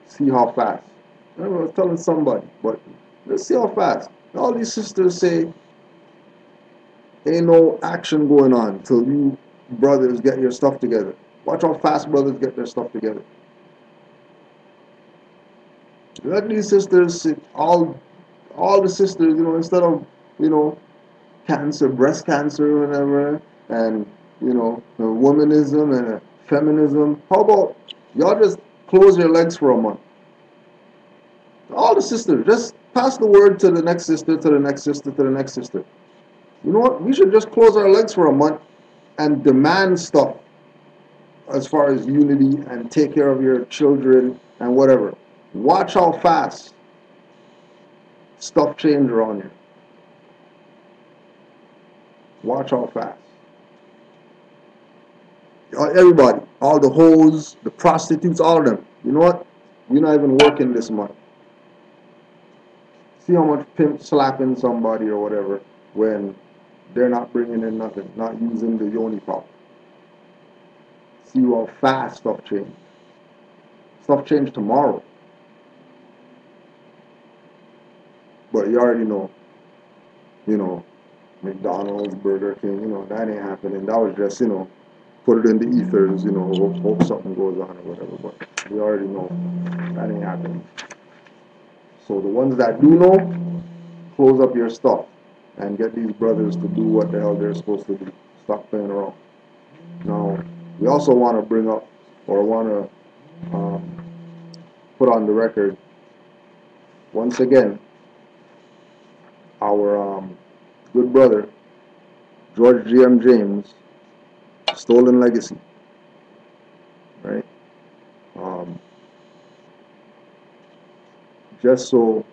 see how fast. I was telling somebody, but let's see how fast. All these sisters say, ain't no action going on till you brothers get your stuff together. Watch how fast brothers get their stuff together. Let these sisters sit, all the sisters, instead of, you know, cancer, breast cancer, whatever, and, womanism and feminism. How about y'all just close your legs for a month? All the sisters, just pass the word to the next sister, to the next sister, to the next sister. You know what? We should just close our legs for a month and demand stuff as far as unity and take care of your children and whatever. Watch how fast stuff change around here. Watch how fast. Everybody, all the hoes, the prostitutes, all of them. You know what? We're not even working this month. See how much pimp slapping somebody or whatever when they're not bringing in nothing, not using the yoni pop. See how fast stuff change. Stuff change tomorrow. But you already know, McDonald's, Burger King, that ain't happening. That was just, put it in the ethers, hope something goes on or whatever. But we already know that ain't happening. So the ones that do know, close up your stuff and get these brothers to do what the hell they're supposed to do. Stop playing around. Now, we also want to bring up or want to put on the record once again our good brother George G.M. James' stolen legacy, right? Just so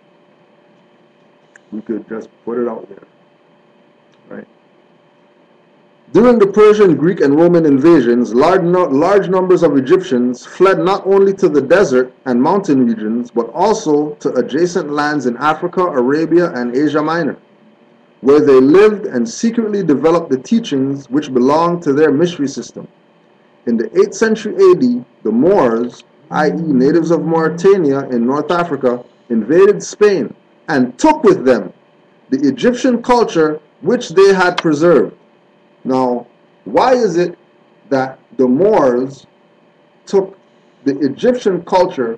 we could just put it out there, right? During the Persian, Greek, and Roman invasions, large numbers of Egyptians fled not only to the desert and mountain regions, but also to adjacent lands in Africa, Arabia, and Asia Minor, where they lived and secretly developed the teachings which belonged to their mystery system. In the 8th century AD, the Moors, i.e. natives of Mauritania in North Africa, invaded Spain and took with them the Egyptian culture which they had preserved. Now, why is it that the Moors took the Egyptian culture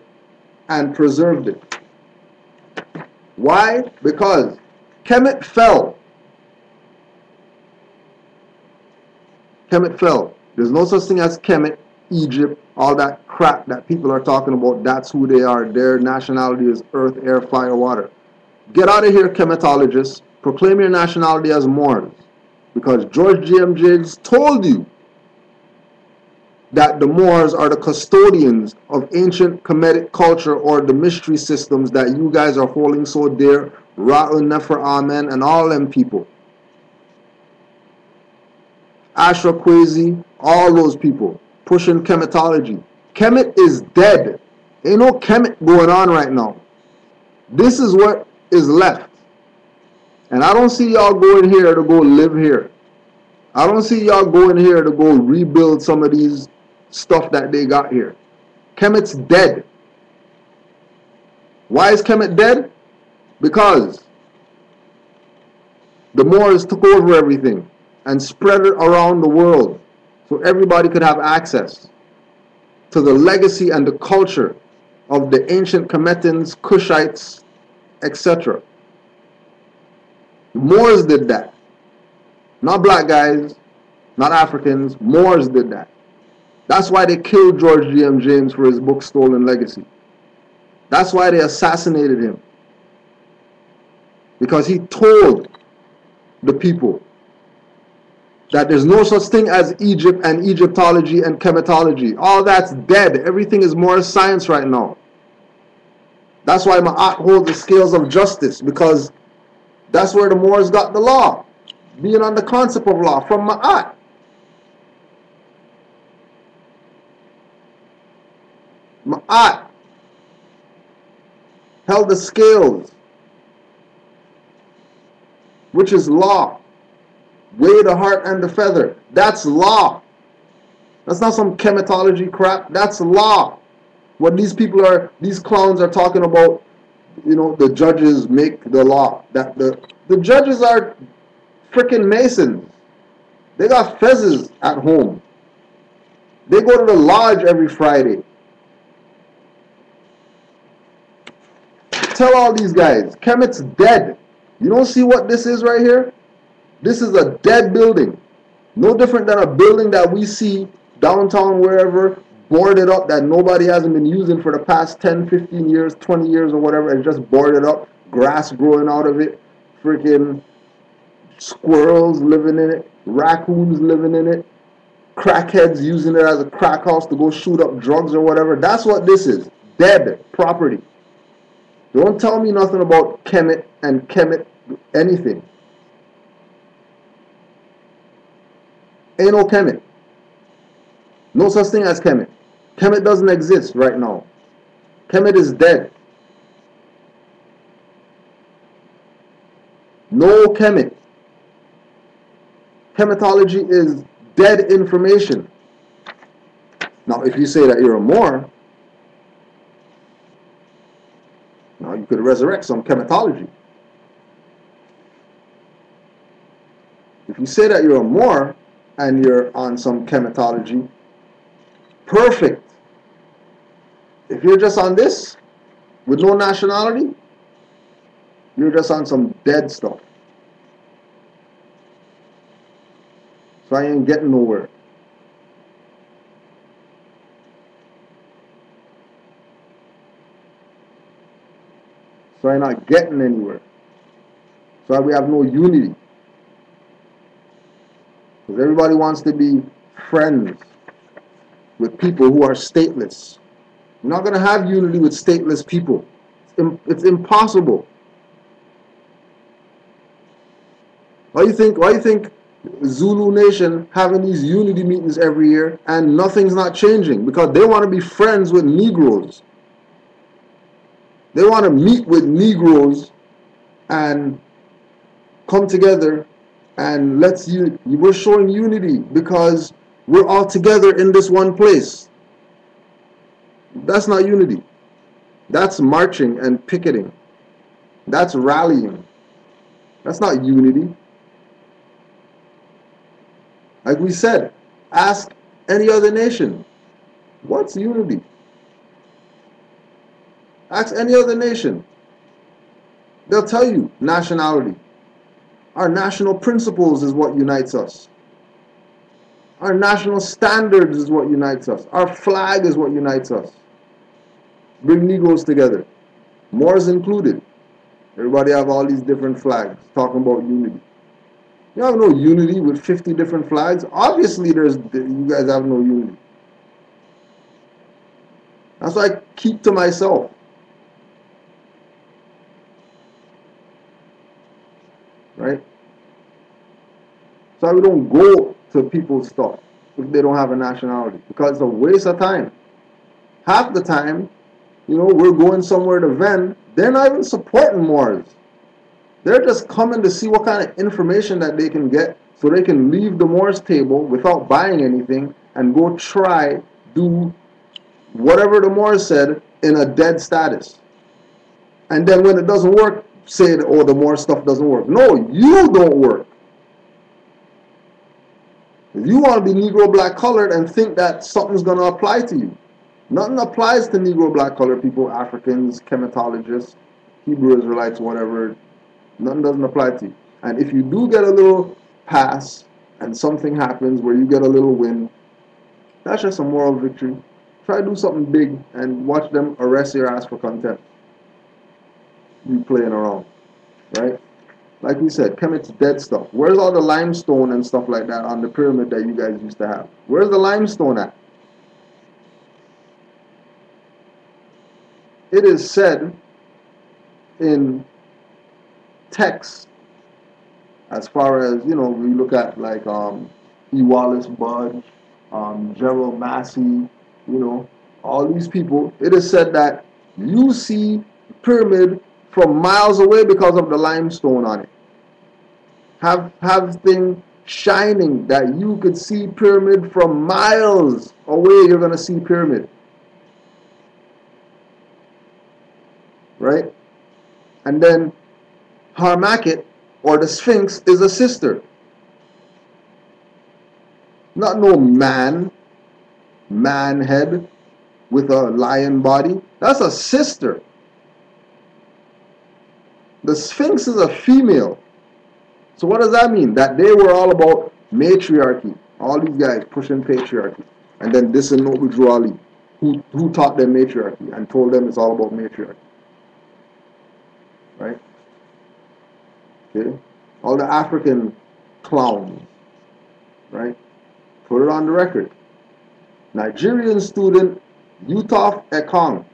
and preserved it? Why? Because Kemet fell. Kemet fell. There's no such thing as Kemet, Egypt, all that crap that people are talking about. That's who they are. Their nationality is earth, air, fire, water. Get out of here, Kemetologists. Proclaim your nationality as Moors. Because George G.M. James told you that the Moors are the custodians of ancient Kemetic culture or the mystery systems that you guys are holding so dear, Ra'u, Nefer, Amen, and all them people. Ashra Kwesi, all those people pushing Kemetology. Kemet is dead. Ain't no Kemet going on right now. This is what is left. And I don't see y'all going here to go live here. I don't see y'all going here to go rebuild some of these stuff that they got here. Kemet's dead. Why is Kemet dead? Because the Moors took over everything and spread it around the world so everybody could have access to the legacy and the culture of the ancient Kemetans, Cushites, etc. The Moors did that. Not black guys, not Africans. Moors did that. That's why they killed George G.M. James for his book Stolen Legacy. That's why they assassinated him. Because he told the people that there's no such thing as Egypt and Egyptology and Kemetology. All that's dead. Everything is more science right now. That's why Ma'at holds the scales of justice, because that's where the Moors got the law, being on the concept of law from Ma'at. Ma'at held the scales, which is law. Weigh the heart and the feather. That's law. That's not some Kemetology crap. That's law. What these people are, these clowns are talking about, the judges make the law. That the judges are freaking Masons. They got fezzes at home. They go to the lodge every Friday. Tell all these guys, Kemet's dead. You don't see what this is right here? This is a dead building. No different than a building that we see downtown wherever, boarded up, that nobody hasn't been using for the past 10, 15 years, 20 years or whatever. It's just boarded up, grass growing out of it, freaking squirrels living in it, raccoons living in it, crackheads using it as a crack house to go shoot up drugs or whatever. That's what this is. Dead property. Don't tell me nothing about Kemet and Kemet anything. Ain't no Kemet. No such thing as Kemet. Kemet doesn't exist right now. Kemet is dead. No Kemet. Chematology is dead information. Now, if you say that you're a Moor, now you could resurrect some chematology. If you say that you're a Moor and you're on some chematology, perfect. If you're just on this with no nationality, you're just on some dead stuff. So I ain't getting nowhere. So I'm not getting anywhere. So we have no unity. Because everybody wants to be friends with people who are stateless. You're not going to have unity with stateless people. It's impossible. Why do you think Zulu Nation having these unity meetings every year and nothing's not changing? Because they want to be friends with Negroes. They want to meet with Negroes and come together and we're showing unity because we're all together in this one place. That's not unity. That's marching and picketing. That's rallying. That's not unity. Like we said, ask any other nation, what's unity? Ask any other nation. They'll tell you nationality. Our national principles is what unites us. Our national standards is what unites us. Our flag is what unites us. Bring Negroes together. Moors included. Everybody have all these different flags talking about unity. You have no unity with 50 different flags. Obviously, you guys have no unity. That's why I keep to myself. Right? So we don't go to people's stuff if they don't have a nationality, because it's a waste of time. Half the time, we're going somewhere to vend. They're not even supporting Moors. They're just coming to see what kind of information that they can get so they can leave the Moors table without buying anything and go do whatever the Moors said in a dead status. And then when it doesn't work, say, oh, the Moor stuff doesn't work. No, you don't work. If you want to be Negro black colored and think that something's going to apply to you, nothing applies to Negro black colored people, Africans, chematologists, Hebrew Israelites, whatever. Nothing doesn't apply to you. And if you do get a little pass and something happens where you get a little win, that's just a moral victory. Try to do something big and watch them arrest your ass for contempt. You playing around, right? Like we said, Kemet's dead stuff. Where's all the limestone and stuff like that on the pyramid that you guys used to have? Where's the limestone at? It is said in texts, as far as, we look at like E. Wallace Budge, Gerald Massey, all these people, it is said that you see the pyramid from miles away because of the limestone on it. Have thing shining that you could see pyramid from miles away. You're going to see pyramid, right? And then Harmaket, or the Sphinx, is a sister, not no man. man head with a lion body. That's a sister. The Sphinx is a female. So what does that mean? That they were all about matriarchy. All these guys pushing patriarchy. And then this and Noble Drew Ali, who taught them matriarchy and told them it's all about matriarchy. Right? Okay? All the African clowns. Right? Put it on the record. Nigerian student Yutov Ekong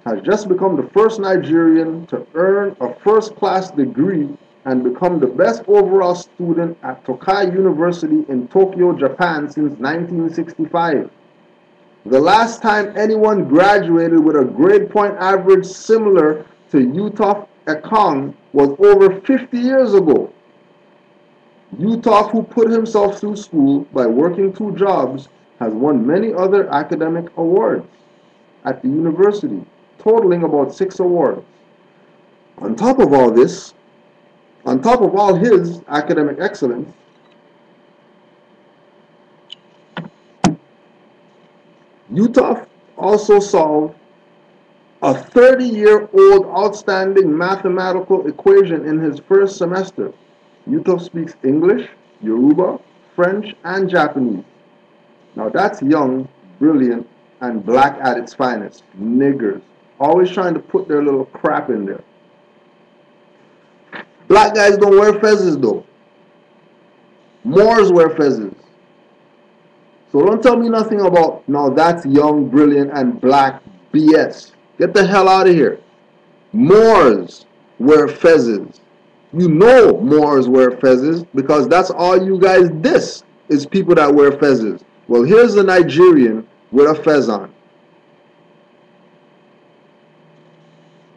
has just become the first Nigerian to earn a first-class degree and become the best overall student at Tokai University in Tokyo, Japan since 1965. The last time anyone graduated with a grade point average similar to Yutov Ekong was over 50 years ago. Yutov, who put himself through school by working 2 jobs, has won many other academic awards at the university, totaling about 6 awards. On top of all this, on top of all his academic excellence, Yutov also solved a 30-year-old outstanding mathematical equation in his first semester. Yutov speaks English, Yoruba, French, and Japanese. Now that's young, brilliant, and black at its finest. Niggers. Always trying to put their little crap in there. Black guys don't wear fezzes though. Moors wear fezzes. So don't tell me nothing about, no, that's young, brilliant, and black BS. Get the hell out of here. Moors wear fezzes. You know Moors wear fezzes because that's all you guys diss is people that wear fezzes. Well, here's a Nigerian with a fez on.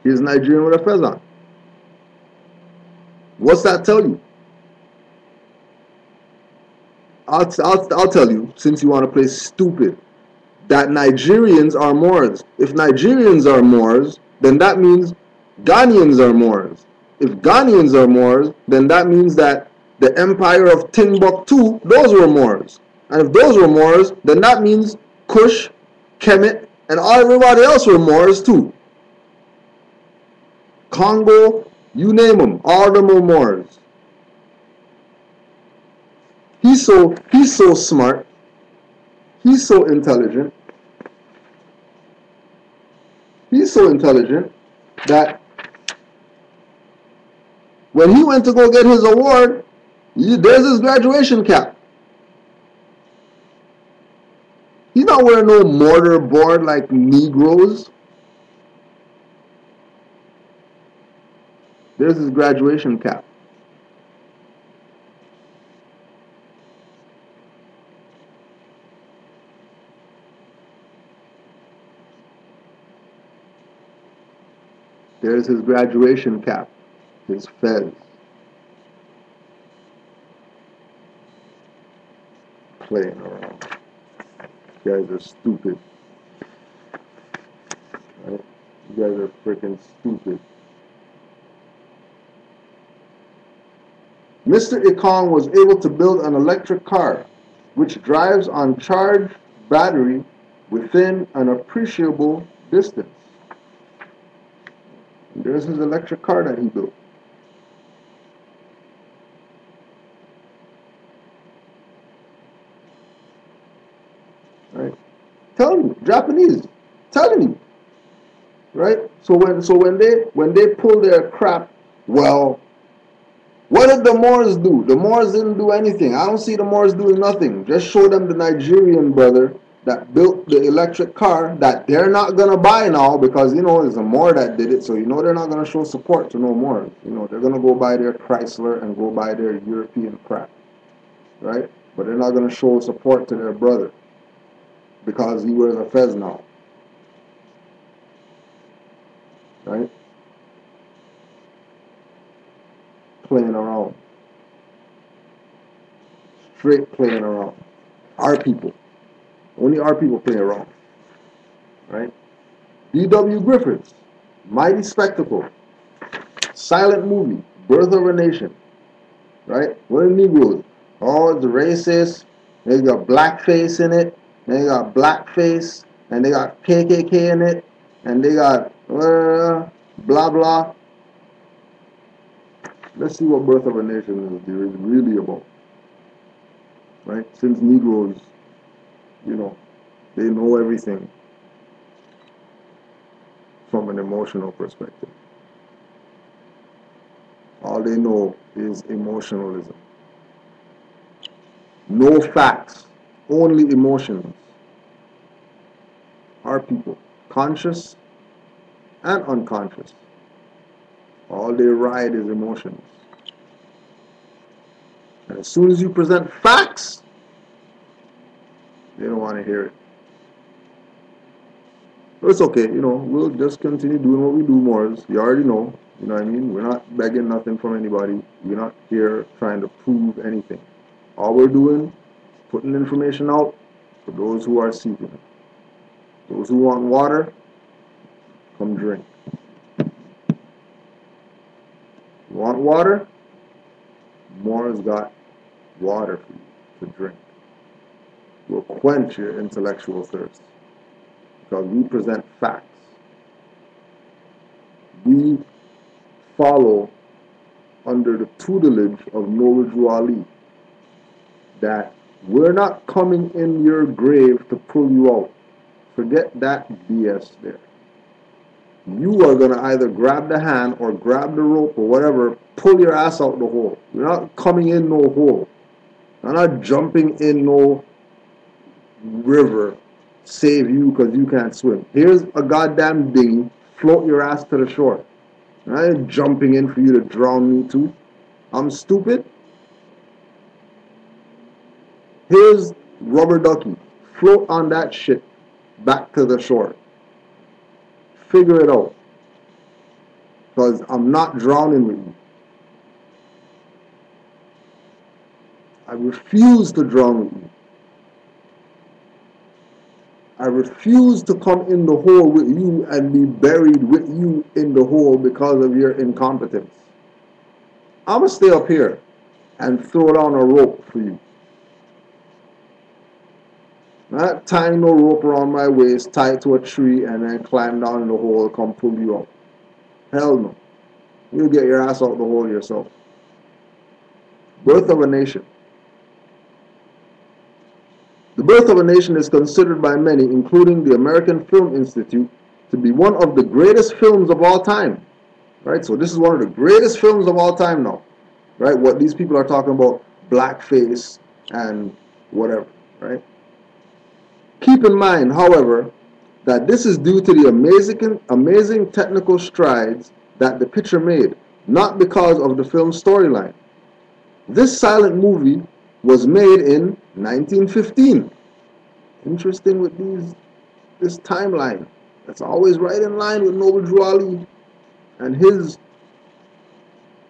Here's a Nigerian with a fez on. What's that tell you? I'll tell you, since you want to play stupid, that Nigerians are Moors. If Nigerians are Moors, then that means Ghanaians are Moors. If Ghanaians are Moors, then that means that the empire of Timbuktu, those were Moors. And if those were Moors, then that means Kush, Kemet, and everybody else were Moors too. Congo, you name them, all of them were Moors. He's so smart. He's so intelligent. He's so intelligent that when he went to go get his award, there's his graduation cap. He's not wearing no mortarboard like Negroes. There's his graduation cap. There's his graduation cap, his fez. Playing around. You guys are stupid. Right? You guys are freaking stupid. Mr. Ekong was able to build an electric car which drives on charged battery within an appreciable distance. And there's his electric car that he built. Right? Telling you, Japanese, telling you. Right? So when they pull their crap, well, what did the Moors do? The Moors didn't do anything. I don't see the Moors doing nothing. Just show them the Nigerian brother that built the electric car that they're not going to buy now because, it's a Moor that did it. So, they're not going to show support to no Moors. They're going to go buy their Chrysler and go buy their European crap. Right? But they're not going to show support to their brother because he wears a fez now. Right? Playing around. Straight playing around. Our people. Only our people play around. Right? D.W. Griffiths. Mighty Spectacle. Silent Movie. Birth of a Nation. Right? What are Negroes? Oh, it's racist. They got blackface in it. and they got blackface, and they got KKK in it, and they got blah blah. Let's see what Birth of a Nation is really about, right? Since Negroes, you know, they know everything from an emotional perspective. All they know is emotionalism. No facts, only emotions. Our people, conscious and unconscious, all they ride is emotions. And as soon as you present facts, they don't want to hear it. But it's okay, we'll just continue doing what we do, Moors. You already know, you know what I mean? We're not begging nothing from anybody. We're not here trying to prove anything. All we're doing is putting information out for those who are seeking it. Those who want water, come drink. You want water? Moors got water for you to drink. We'll quench your intellectual thirst because we present facts. We follow under the tutelage of Noble Ali that we're not coming in your grave to pull you out. Forget that BS there. You are going to either grab the hand or grab the rope or whatever, pull your ass out the hole. You're not coming in no hole. You're not jumping in no river, save you because you can't swim. Here's a goddamn dinghy, float your ass to the shore. I ain't jumping in for you to drown me too. I'm stupid. Here's rubber ducky, float on that shit back to the shore. Figure it out. Because I'm not drowning with you. I refuse to drown with you. I refuse to come in the hole with you and be buried with you in the hole because of your incompetence. I'm going to stay up here and throw down a rope for you. Not tying no rope around my waist, tie it to a tree, and then climb down in the hole, come pull you up. Hell no. You'll get your ass out the hole yourself. Birth of a Nation. The Birth of a Nation is considered by many, including the American Film Institute, to be one of the greatest films of all time. Right? So this is one of the greatest films of all time now. Right? What these people are talking about, blackface and whatever. Right? Keep in mind, however, that this is due to the amazing technical strides that the picture made, not because of the film's storyline. This silent movie was made in 1915. Interesting with this timeline. That's always right in line with Noble Drew Ali and his,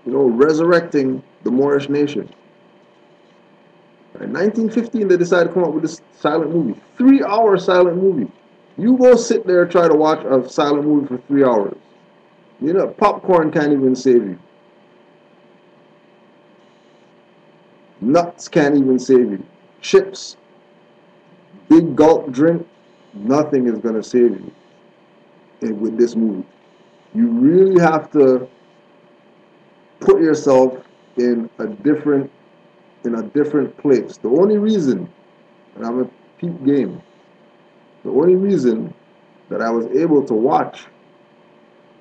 resurrecting the Moorish nation. In 1915, they decided to come up with this silent movie. 3-hour silent movie. You go sit there and try to watch a silent movie for 3 hours. Popcorn can't even save you. Nuts can't even save you. Chips, big gulp drink, nothing is going to save you with this movie. You really have to put yourself in a different place. The only reason, and I'm a peep game, the only reason that I was able to watch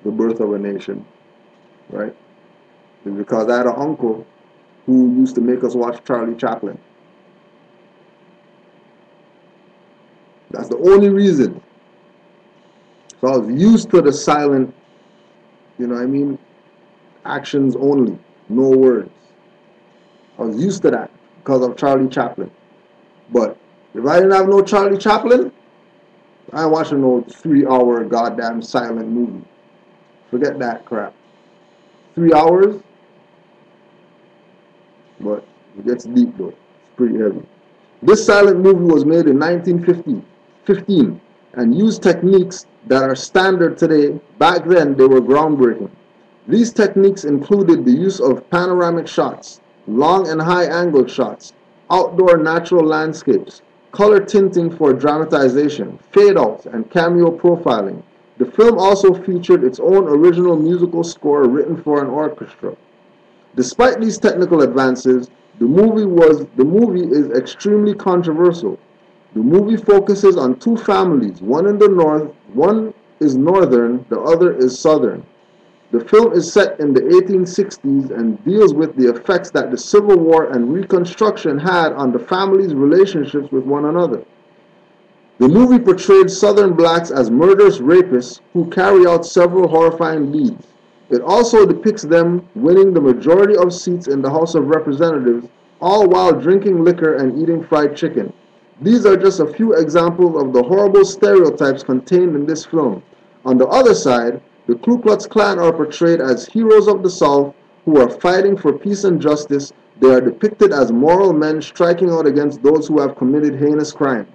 The Birth of a Nation, right, is because I had an uncle who used to make us watch Charlie Chaplin. That's the only reason. So I was used to the silent, actions only, no words. I was used to that because of Charlie Chaplin. But if I didn't have no Charlie Chaplin, I ain't watching no 3-hour goddamn silent movie. Forget that crap. 3 hours, but it gets deep though. It's pretty heavy. This silent movie was made in 1915 and used techniques that are standard today. Back then, they were groundbreaking. These techniques included the use of panoramic shots, long and high angle shots, outdoor natural landscapes, color tinting for dramatization, fade-outs, and cameo profiling. The film also featured its own original musical score written for an orchestra. Despite these technical advances, the movie is extremely controversial. The movie focuses on two families, one in the north, one is northern, the other is southern. The film is set in the 1860s and deals with the effects that the Civil War and Reconstruction had on the family's relationships with one another. The movie portrayed Southern blacks as murderous rapists who carry out several horrifying deeds. It also depicts them winning the majority of seats in the House of Representatives, all while drinking liquor and eating fried chicken. These are just a few examples of the horrible stereotypes contained in this film. On the other side, the Ku Klux Klan are portrayed as heroes of the South who are fighting for peace and justice. They are depicted as moral men striking out against those who have committed heinous crimes.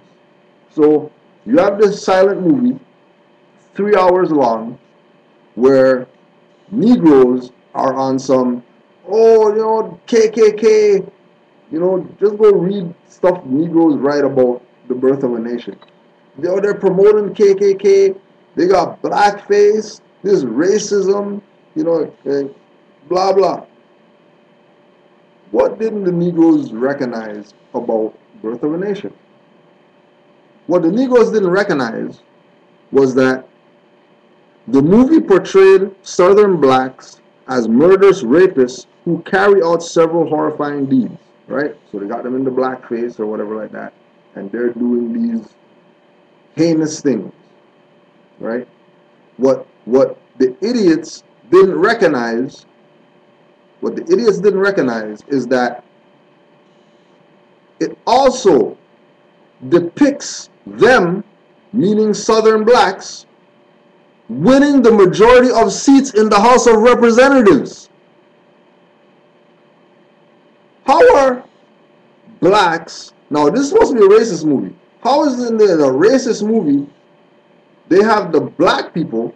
So you have this silent movie, 3 hours long, where Negroes are on some, oh, KKK, just go read stuff Negroes write about the birth of a nation. They're promoting KKK, they got blackface, this racism, blah, blah. What didn't the Negroes recognize about birth of a nation? What the Negroes didn't recognize was that the movie portrayed Southern blacks as murderous rapists who carry out several horrifying deeds, right? So they got them in the blackface or whatever like that, and they're doing these heinous things, right? What the idiots didn't recognize, is that it also depicts them, meaning Southern blacks, winning the majority of seats in the House of Representatives. How are blacks, now this is supposed to be a racist movie, how is it in a racist movie they have the black people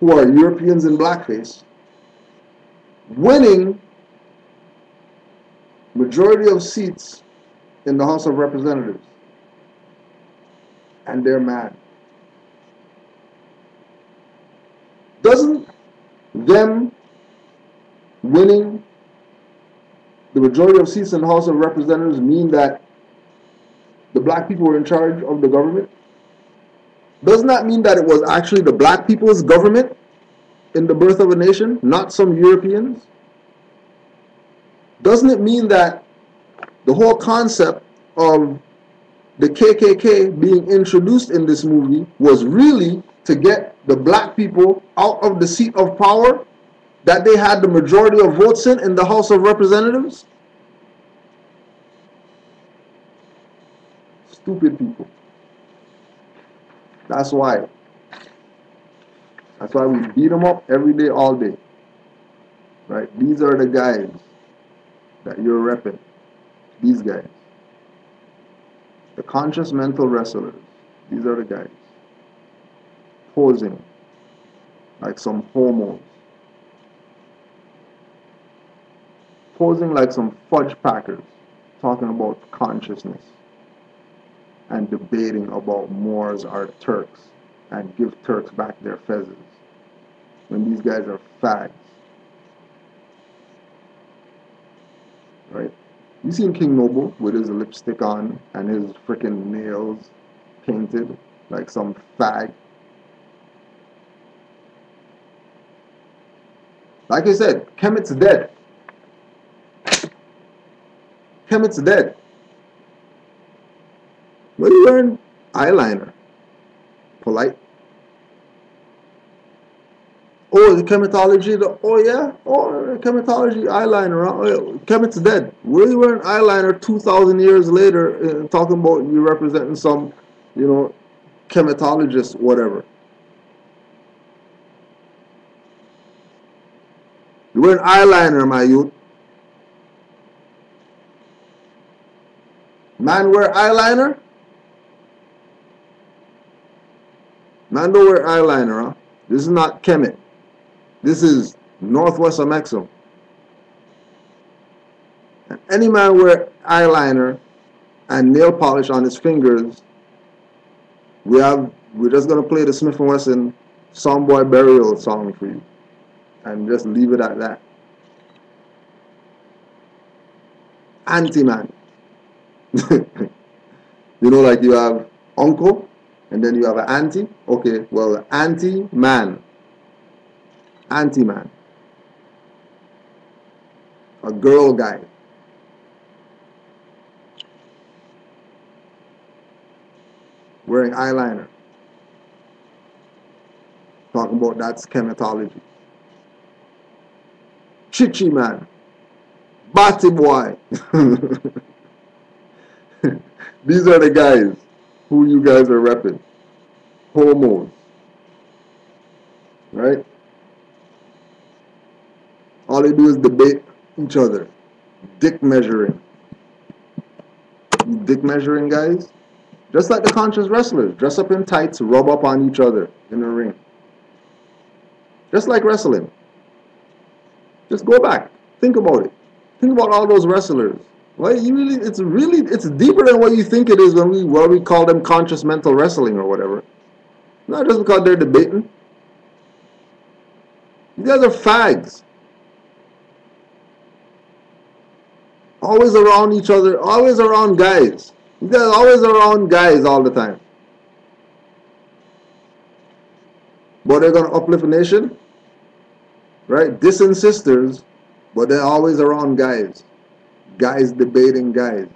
who are Europeans in blackface winning majority of seats in the House of Representatives, and they're mad? Doesn't them winning the majority of seats in the House of Representatives mean that the black people were in charge of the government? Doesn't that mean that it was actually the black people's government in the birth of a nation, not some Europeans? Doesn't it mean that the whole concept of the KKK being introduced in this movie was really to get the black people out of the seat of power that they had the majority of votes in the House of Representatives? Stupid people. That's why. That's why we beat them up every day, all day. Right? These are the guys that you're repping. These guys. The conscious mental wrestlers. These are the guys. Posing like some homos. Posing like some fudge packers. Talking about consciousness. And debating about Moors are Turks. And give Turks back their fezzes. When these guys are fags. Right? You seen King Noble with his lipstick on and his freaking nails painted like some fag. Like I said, Kemet's dead. Kemet's dead. What are you wearing? Eyeliner. Polite. Oh, the chematology, chematology eyeliner. Oh, yeah. Kemet's dead. Where are you wearing eyeliner 2,000 years later talking about you representing some, chematologist, whatever? You're wearing eyeliner, my youth. Man wear eyeliner? Man don't wear eyeliner, huh? This is not Kemet. This is Northwest Amexem. And any man wear eyeliner and nail polish on his fingers, we're just gonna play the Smith and Wesson Songboy Burial song for you, and just leave it at that. Auntie man. You know, like you have uncle, and then you have an auntie. Okay, well, auntie man, auntie man, a girl guy, wearing eyeliner, talking about that's chematology. Chichi man, batty boy. These are the guys who you guys are repping. Homos, right? All they do is debate each other. Dick measuring. You dick measuring guys? Just like the conscious wrestlers. Dress up in tights, rub up on each other in the ring. Just like wrestling. Just go back. Think about it. Think about all those wrestlers. Well, it's deeper than what you think it is when we call them conscious mental wrestling or whatever. Not just because they're debating. You guys are fags. Always around each other, always around guys. You guys are always around guys all the time. But they're gonna uplift a nation, right? Dissing sisters, but they're always around guys. Guys debating guys.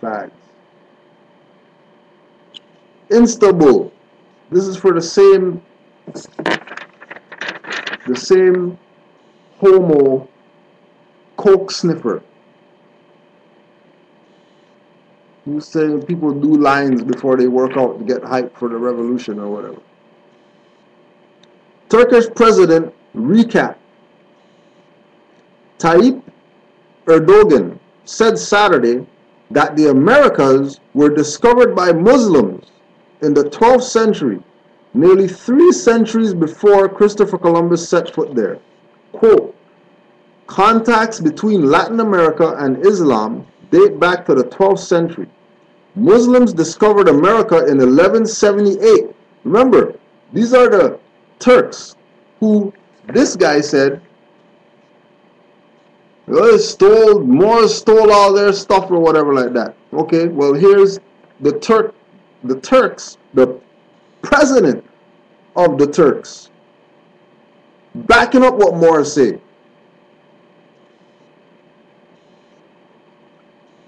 Fags. Instabull. This is for the same homo coke sniffer who's saying people do lines before they work out to get hype for the revolution or whatever. Turkish president recap. Tayyip Erdogan said Saturday that the Americas were discovered by Muslims in the 12th century, nearly 3 centuries before Christopher Columbus set foot there. Quote, contacts between Latin America and Islam date back to the 12th century. Muslims discovered America in 1178. Remember, these are the Turks who this guy said Moors stole all their stuff or whatever like that. Okay, well here's the Turks, the president of the Turks, backing up what Moors say.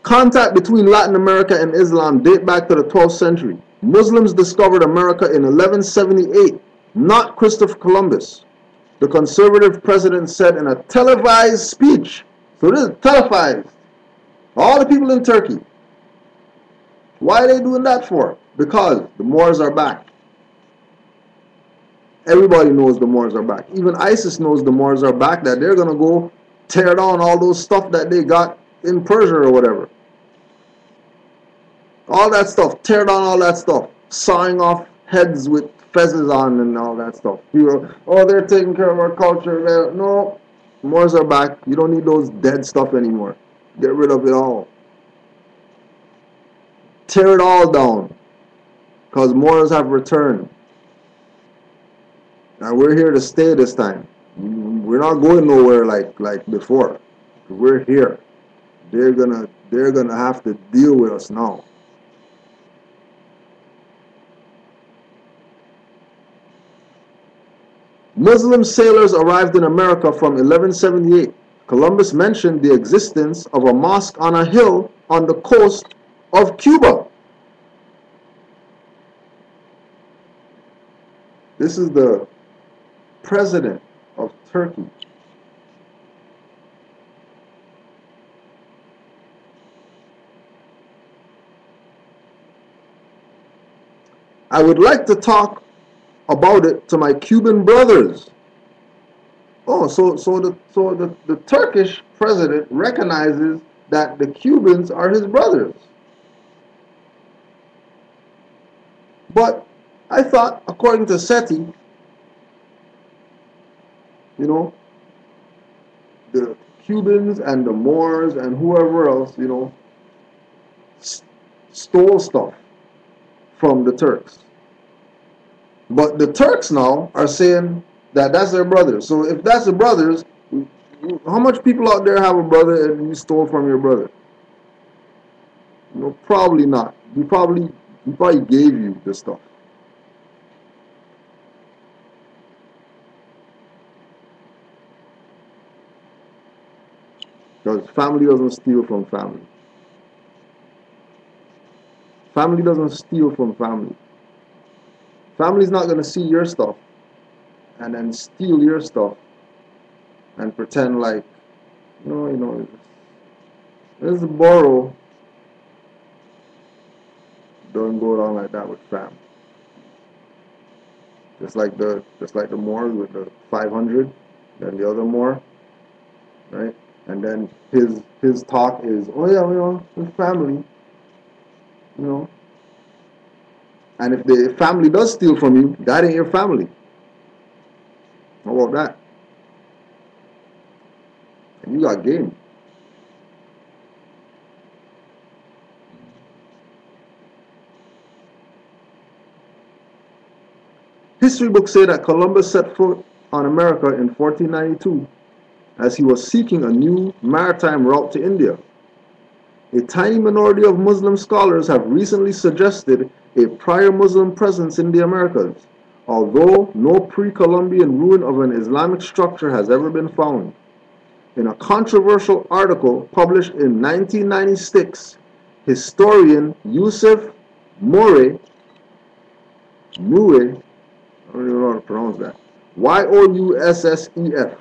Contact between Latin America and Islam date back to the 12th century. Muslims discovered America in 1178, not Christopher Columbus. The conservative president said in a televised speech. So this is televised. All the people in Turkey. Why are they doing that for? Because the Moors are back. Everybody knows the Moors are back. Even ISIS knows the Moors are back, that they're going to go tear down all those stuff that they got in Persia or whatever. All that stuff. Tear down all that stuff. Sawing off heads with fezzes on and all that stuff. People, oh, they're taking care of our culture. No, Moors are back. You don't need those dead stuff anymore. Get rid of it all. Tear it all down. Because Moors have returned. And we're here to stay this time. We're not going nowhere like before. We're here. They're gonna have to deal with us now. Muslim sailors arrived in America from 1178. Columbus mentioned the existence of a mosque on a hill on the coast of Cuba. This is the president of Turkey. I would like to talk about it to my Cuban brothers. Oh, so the Turkish president recognizes that the Cubans are his brothers. But I thought, according to SETI, the Cubans and the Moors and whoever else, you know, stole stuff from the Turks. But the Turks now are saying that that's their brothers. So if that's the brothers, how much people out there have a brother and you stole from your brother? You know, probably not. He probably gave you the stuff. Because family doesn't steal from family. Family doesn't steal from family. Family's not gonna see your stuff and then steal your stuff and pretend like, this borrow don't go down like that with family. Just like the Moors with the 500, then the other Moor, right? And then his talk is, oh yeah, with family, you know. And if the family does steal from you, that ain't your family. How about that? And you got game. History books say that Columbus set foot on America in 1492 as he was seeking a new maritime route to India. A tiny minority of Muslim scholars have recently suggested a prior Muslim presence in the Americas, although no pre-Columbian ruin of an Islamic structure has ever been found. In a controversial article published in 1996, historian Yusuf Moure, Moure, I don't even know how to pronounce that, Youssef Mroueh,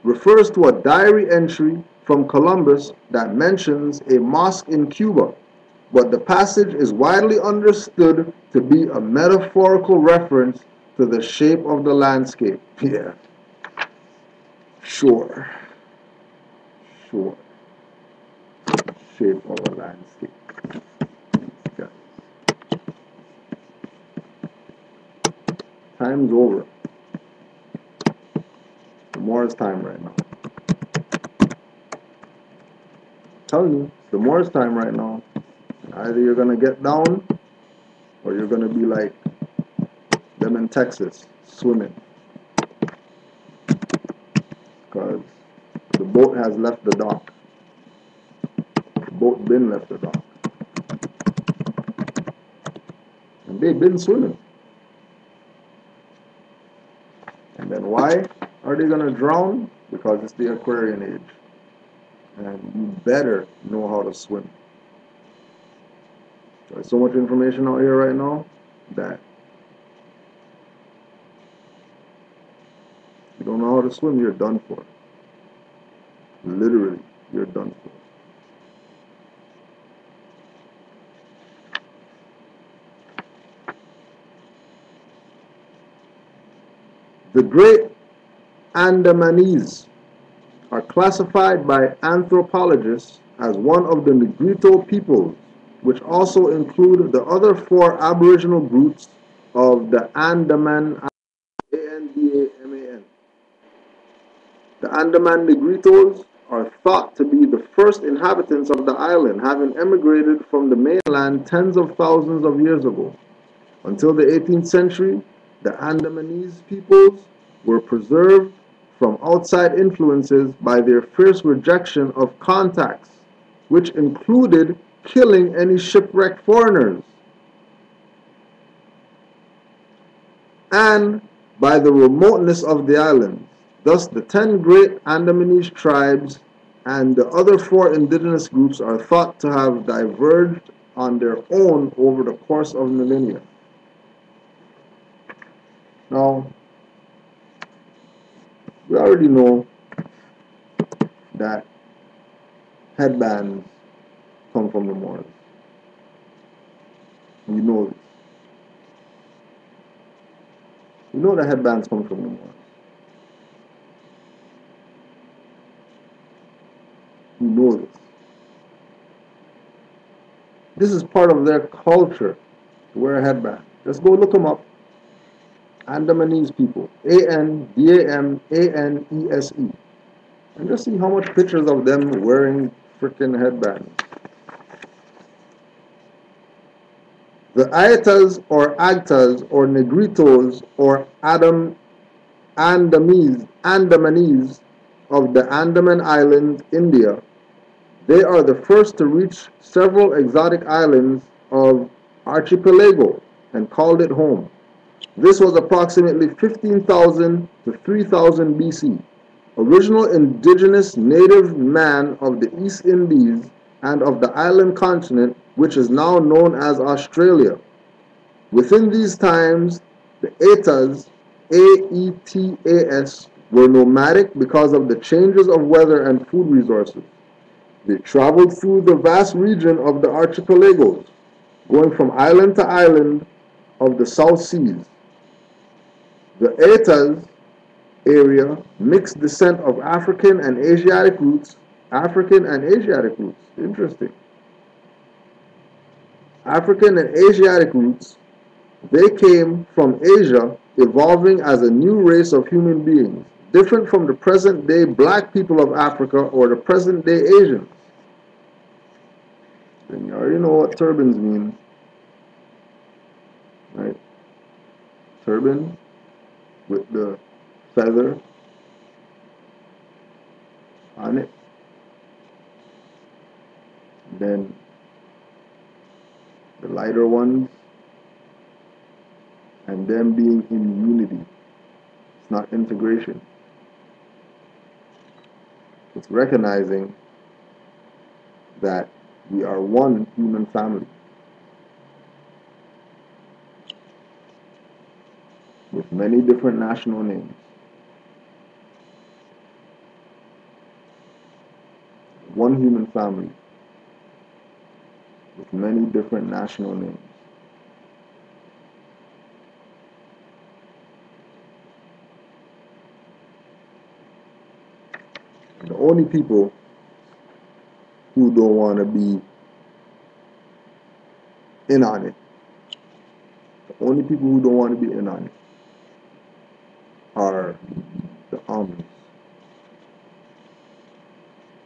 refers to a diary entry from Columbus that mentions a mosque in Cuba, but the passage is widely understood to be a metaphorical reference to the shape of the landscape. Yeah, sure, sure, shape of a landscape. Yeah. Time's over. The Moors time right now. I'm telling you, the Moors time right now. Either you're gonna get down or you're gonna be like them in Texas, swimming. Because the boat has left the dock. The boat been left the dock. And they've been swimming. And then why are they gonna drown? Because it's the Aquarian age. And you better know how to swim. There's so much information out here right now that if you don't know how to swim, you're done for. Literally, you're done for. The Great Andamanese are classified by anthropologists as one of the Negrito peoples, which also include the other four Aboriginal groups of the Andaman, Andaman. The Andaman Negritos are thought to be the first inhabitants of the island, having emigrated from the mainland tens of thousands of years ago. Until the 18th century, the Andamanese peoples were preserved from outside influences by their fierce rejection of contacts, which included killing any shipwrecked foreigners, and by the remoteness of the islands. Thus, the 10 great Andamanese tribes and the other four indigenous groups are thought to have diverged on their own over the course of millennia. Now, we already know that headbands come from the Moors. We know this. We know that headbands come from the Moors. We know this. This is part of their culture to wear a headband. Just go look them up. Andamanese people. Andamanese. And just see how much pictures of them wearing freaking headbands. The Aitas or Agtas or Negritos or Andamanese of the Andaman Islands, India. They are the first to reach several exotic islands of archipelago and called it home. This was approximately 15,000 to 3000 BC. Original indigenous native man of the East Indies and of the island continent, which is now known as Australia. Within these times, the Aetas, Aetas, were nomadic because of the changes of weather and food resources. They traveled through the vast region of the archipelagos, going from island to island of the South Seas. The Aetas area mixed descent of African and Asiatic roots. African and Asiatic roots. Interesting. African and Asiatic roots. They came from Asia, evolving as a new race of human beings, different from the present day black people of Africa or the present day Asians. And you already know what turbans mean, right? Turban with the feather on it. Then the lighter ones, and them being in unity. It's not integration. It's recognizing that we are one human family with many different national names. One human family with many different national names. And the only people who don't want to be in on it, the only people who don't want to be in on it are the ums.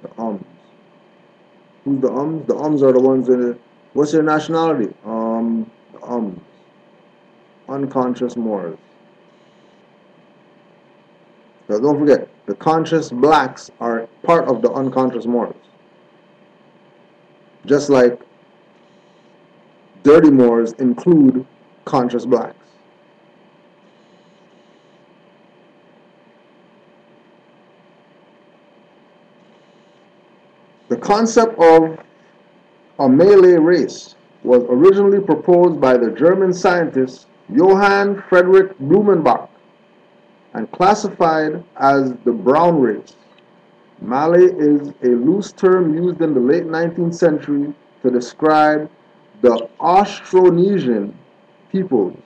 The ums. Who's the ums? The ums are the ones that. What's your nationality? The ums. Unconscious Moors. Now don't forget, the conscious blacks are part of the unconscious Moors. Just like dirty Moors include conscious blacks. The concept of a Malay race was originally proposed by the German scientist Johann Friedrich Blumenbach and classified as the brown race. Malay is a loose term used in the late 19th century to describe the Austronesian peoples,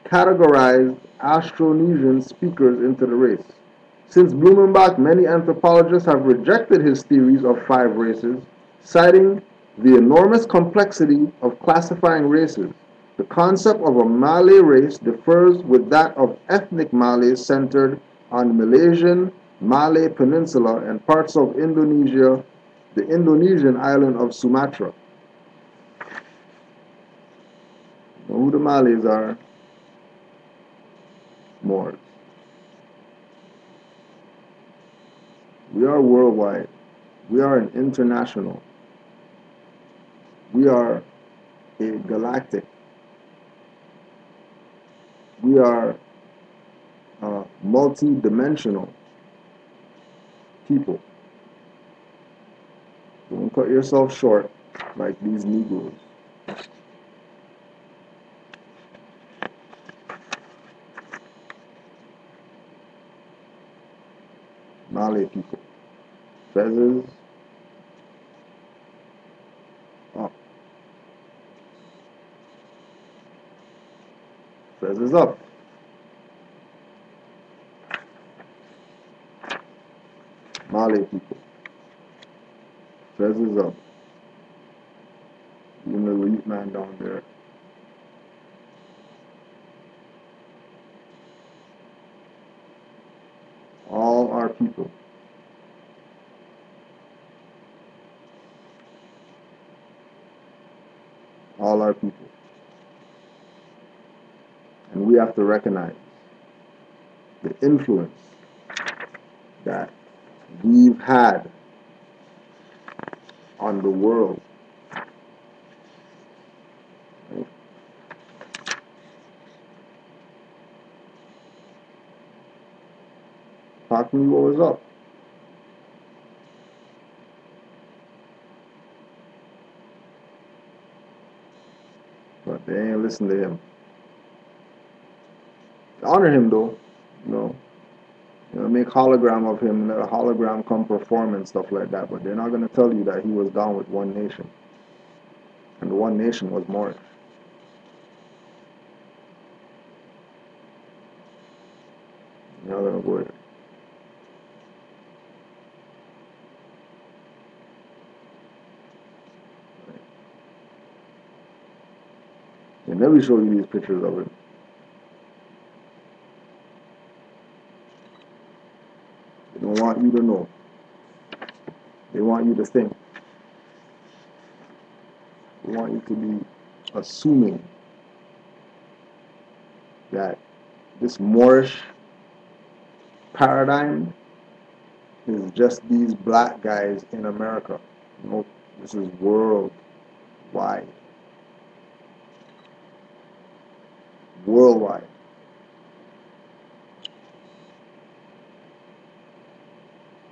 categorized Austronesian speakers into the race. Since Blumenbach, many anthropologists have rejected his theories of five races, citing the enormous complexity of classifying races. The concept of a Malay race differs with that of ethnic Malays centered on the Malaysian Malay Peninsula and parts of Indonesia, the Indonesian island of Sumatra. Know who the Malays are? Moors. We are worldwide. We are an international. We are a galactic. We are multi-dimensional people. Don't cut yourself short like these Negroes. Malay people. Feathers up. Feathers up. Malay people. Feathers up. You little elite man down there. all our people. All our people. And we have to recognize the influence that we've had on the world. Right? Talk to me what was up. But they ain't listen to him. Honor him though, you know. Make hologram of him, let a hologram come perform and stuff like that. But they're not gonna tell you that he was down with one nation, and the one nation was Moorish. You're not gonna go there. They never show you these pictures of him. They don't want you to know. They want you to think. They want you to be assuming that this Moorish paradigm is just these black guys in America. Nope, this is worldwide. Worldwide.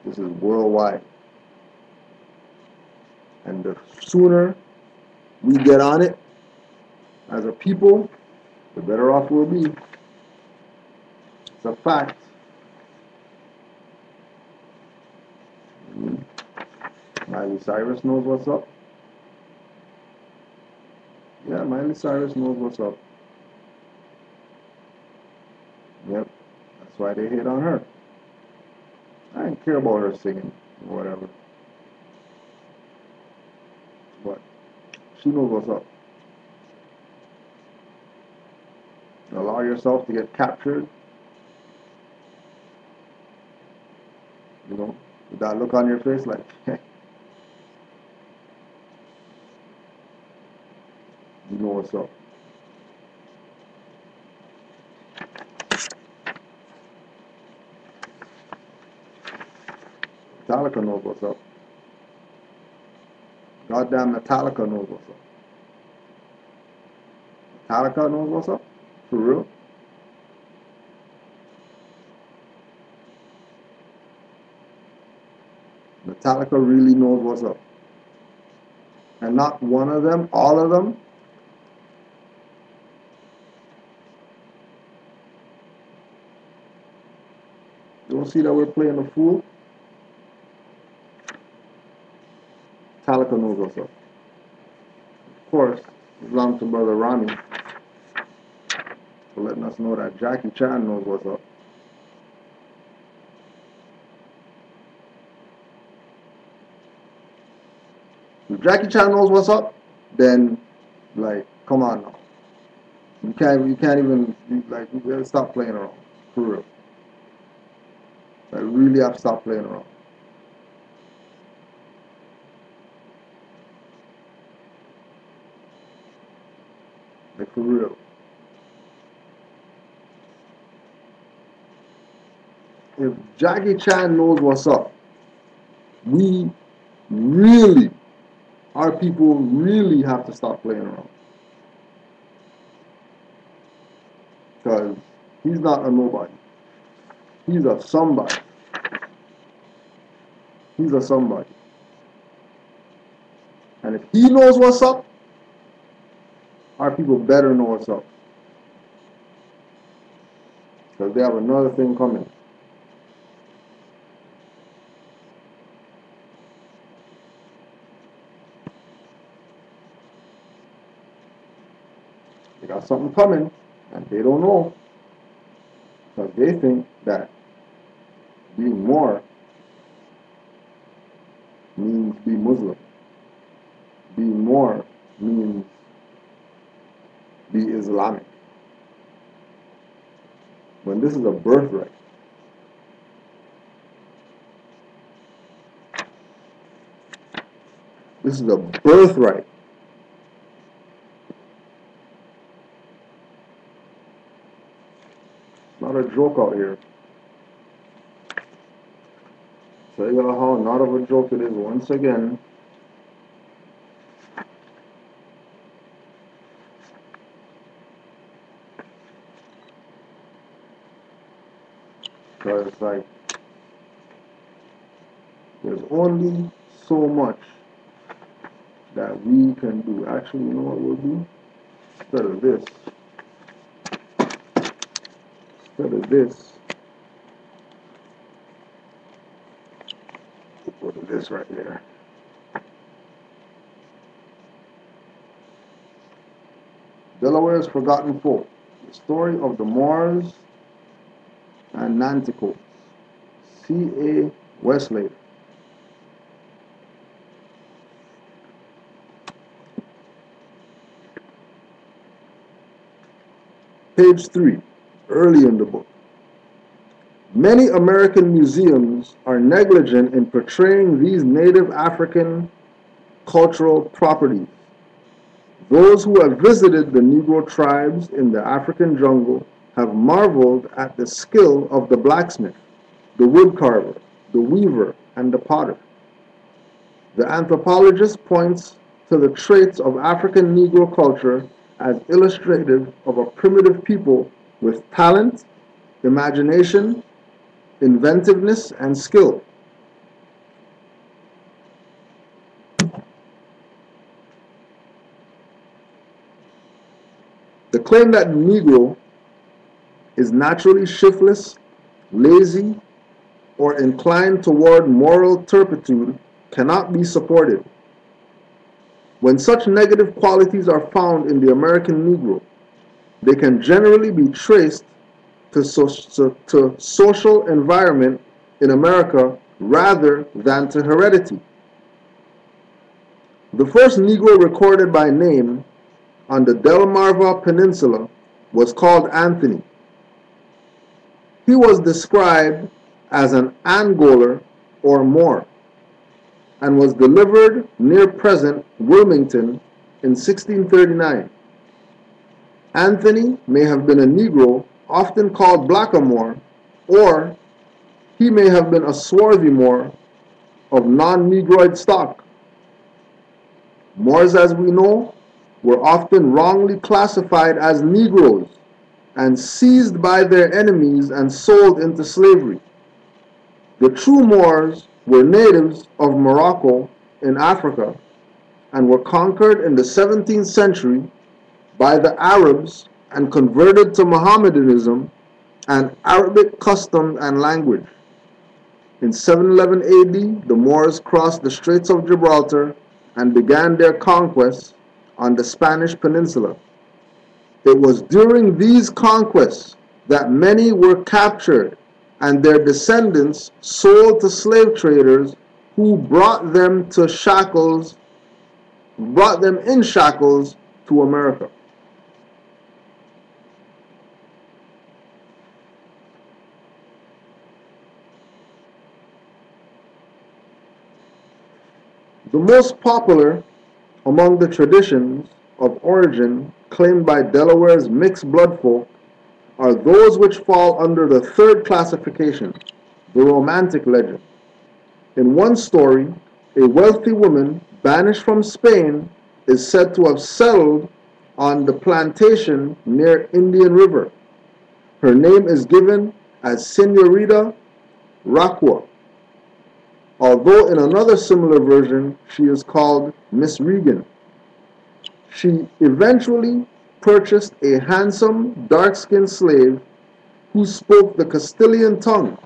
This is worldwide. And the sooner we get on it as a people, the better off we'll be. It's a fact. Miley Cyrus knows what's up. Yeah, Miley Cyrus knows what's up. Yep, that's why they hate on her. I didn't care about her singing or whatever. But she knows what's up. Allow yourself to get captured, you know, with that look on your face like, you know what's up. Metallica knows what's up. Goddamn Metallica knows what's up. Metallica knows what's up? For real? Metallica really knows what's up. And not one of them, all of them. You don't see that we're playing the fool? Metallica knows what's up. Of course, Islam to Brother Ronnie for letting us know that Jackie Chan knows what's up. If Jackie Chan knows what's up, then like, come on now. You can't even like you gotta stop playing around. For real. I really have to stop playing around. Like for real. If Jackie Chan knows what's up, we really, our people really have to stop playing around. Because he's not a nobody. He's a somebody. He's a somebody. And if he knows what's up, our people better know what's up. Because they have another thing coming. They got something coming, and they don't know. Because they think that being Moor means be Muslim. Being Moor means be Islamic. When this is a birthright. This is a birthright. Not a joke out here. Tell you how not of a joke it is once again. Because it's like there's only so much that we can do. Actually, you know what we'll do? Instead of this, we'll put this right there. Delaware's Forgotten Folk. The story of the Moors and Nanticoke. C.A. Westlake. Page 3, early in the book. Many American museums are negligent in portraying these native African cultural properties. Those who have visited the Negro tribes in the African jungle have marveled at the skill of the blacksmith, the woodcarver, the weaver, and the potter. The anthropologist points to the traits of African Negro culture as illustrative of a primitive people with talent, imagination, inventiveness, and skill. The claim that the Negro is naturally shiftless, lazy, or inclined toward moral turpitude cannot be supported. When such negative qualities are found in the American Negro, they can generally be traced to social environment in America rather than to heredity. The first Negro recorded by name on the Delmarva Peninsula was called Anthony. He was described as an Angolar or Moor and was delivered near present Wilmington in 1639. Anthony may have been a Negro, often called Blackamoor, or he may have been a swarthy Moor of non-Negroid stock. Moors, as we know, were often wrongly classified as Negroes and seized by their enemies and sold into slavery. The true Moors were natives of Morocco in Africa and were conquered in the 17th century by the Arabs and converted to Mohammedanism and Arabic custom and language. In 711 AD, the Moors crossed the Straits of Gibraltar and began their conquests on the Spanish peninsula. It was during these conquests that many were captured and their descendants sold to slave traders who brought them in shackles to America. The most popular among the traditions of origin claimed by Delaware's mixed blood folk are those which fall under the third classification, the romantic legend. In one story, a wealthy woman banished from Spain is said to have settled on the plantation near Indian River. Her name is given as Senorita Raqua, although in another similar version she is called Miss Regan. She eventually purchased a handsome, dark-skinned slave who spoke the Castilian tongue,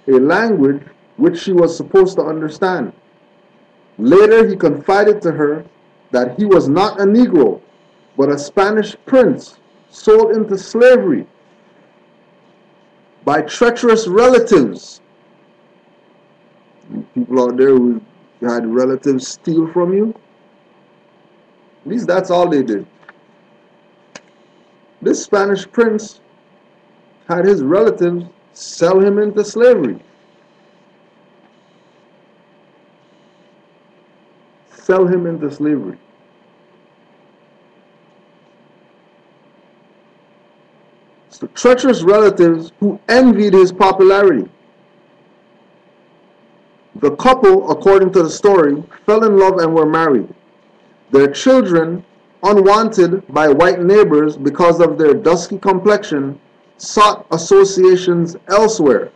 a language which she was supposed to understand. Later, he confided to her that he was not a Negro, but a Spanish prince sold into slavery by treacherous relatives. People out there who had relatives steal from you, at least that's all they did. This Spanish prince had his relatives sell him into slavery. sell him into slavery. So treacherous relatives who envied his popularity. The couple, according to the story, fell in love and were married. Their children, unwanted by white neighbors because of their dusky complexion, sought associations elsewhere.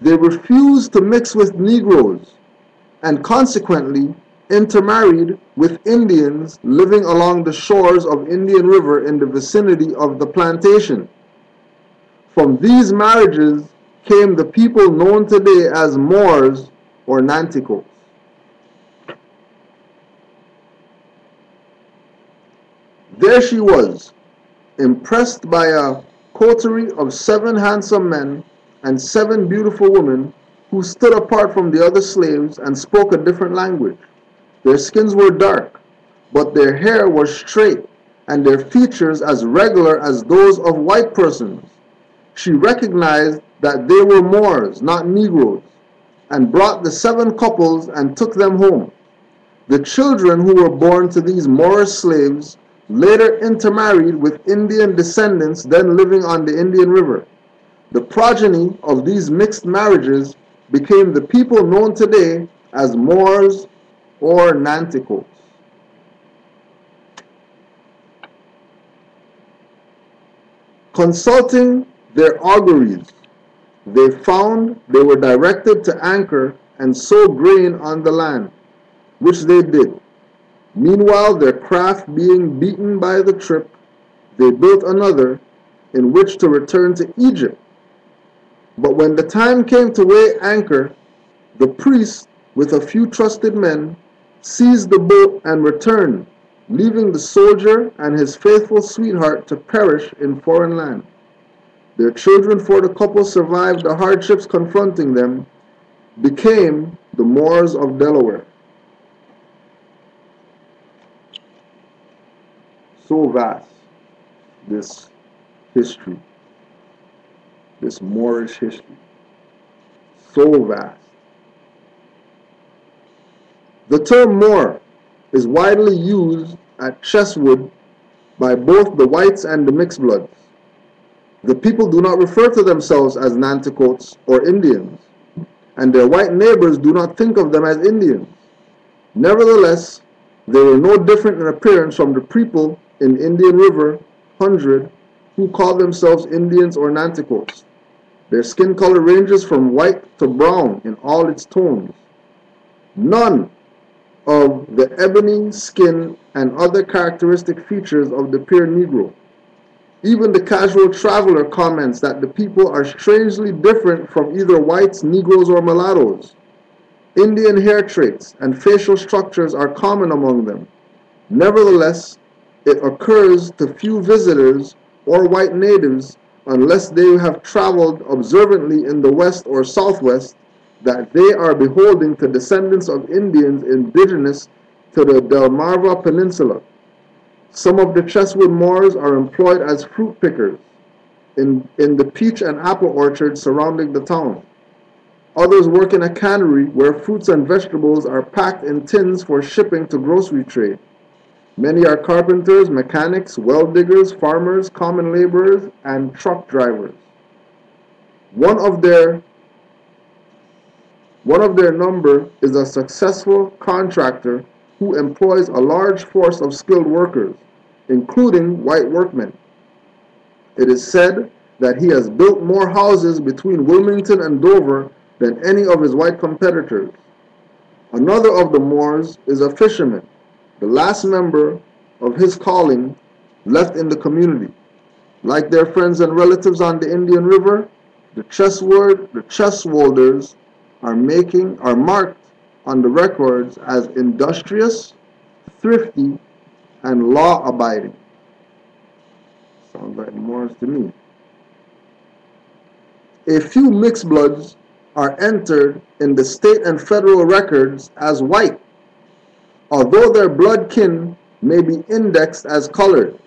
They refused to mix with Negroes and consequently intermarried with Indians living along the shores of Indian River in the vicinity of the plantation. From these marriages came the people known today as Moors or Nanticos. There she was, impressed by a coterie of 7 handsome men and 7 beautiful women who stood apart from the other slaves and spoke a different language. Their skins were dark, but their hair was straight and their features as regular as those of white persons. She recognized that they were Moors, not Negroes, and brought the 7 couples and took them home. The children who were born to these Moorish slaves later intermarried with Indian descendants then living on the Indian River. The progeny of these mixed marriages became the people known today as Moors or Nanticos. Consulting their auguries, they found they were directed to anchor and sow grain on the land, which they did. Meanwhile, their craft being beaten by the trip, they built another in which to return to Egypt. But when the time came to weigh anchor, the priest, with a few trusted men, seized the boat and returned, leaving the soldier and his faithful sweetheart to perish in foreign land. Their children, for the couple survived the hardships confronting them, became the Moors of Delaware. So vast, this history, this Moorish history, so vast. The term Moor is widely used at Chesswood by both the whites and the mixed bloods. The people do not refer to themselves as Nanticotes or Indians, and their white neighbors do not think of them as Indians. Nevertheless, they were no different in appearance from the people in Indian River 100 who call themselves Indians or Nanticotes. Their skin color ranges from white to brown in all its tones. None of the ebony skin and other characteristic features of the pure Negro. Even the casual traveler comments that the people are strangely different from either whites, Negroes, or mulattoes. Indian hair traits and facial structures are common among them. Nevertheless, it occurs to few visitors or white natives unless they have traveled observantly in the west or southwest that they are beholding to descendants of Indians indigenous to the Delmarva Peninsula. Some of the Chesswood Moors are employed as fruit pickers in the peach and apple orchards surrounding the town. Others work in a cannery where fruits and vegetables are packed in tins for shipping to grocery trade. Many are carpenters, mechanics, well diggers, farmers, common laborers, and truck drivers. One of their number is a successful contractor who employs a large force of skilled workers, including white workmen. It is said that he has built more houses between Wilmington and Dover than any of his white competitors. Another of the Moors is a fisherman, the last member of his calling left in the community. Like their friends and relatives on the Indian River, the Chesswolders are marked on the records as industrious, thrifty, and law-abiding. Sounds like Moors to me. A few mixed bloods are entered in the state and federal records as white, although their blood kin may be indexed as colored.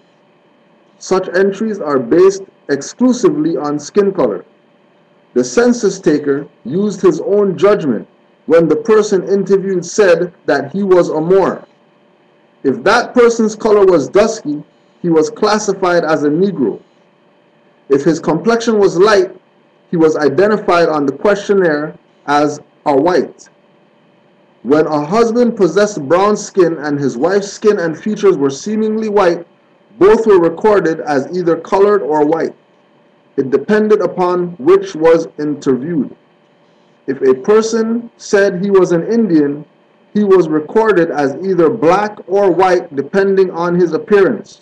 Such entries are based exclusively on skin color. The census taker used his own judgment when the person interviewed said that he was a Moor. If that person's color was dusky, he was classified as a Negro. If his complexion was light, he was identified on the questionnaire as a white. When a husband possessed brown skin and his wife's skin and features were seemingly white, both were recorded as either colored or white. It depended upon which was interviewed. If a person said he was an Indian, he was recorded as either black or white depending on his appearance.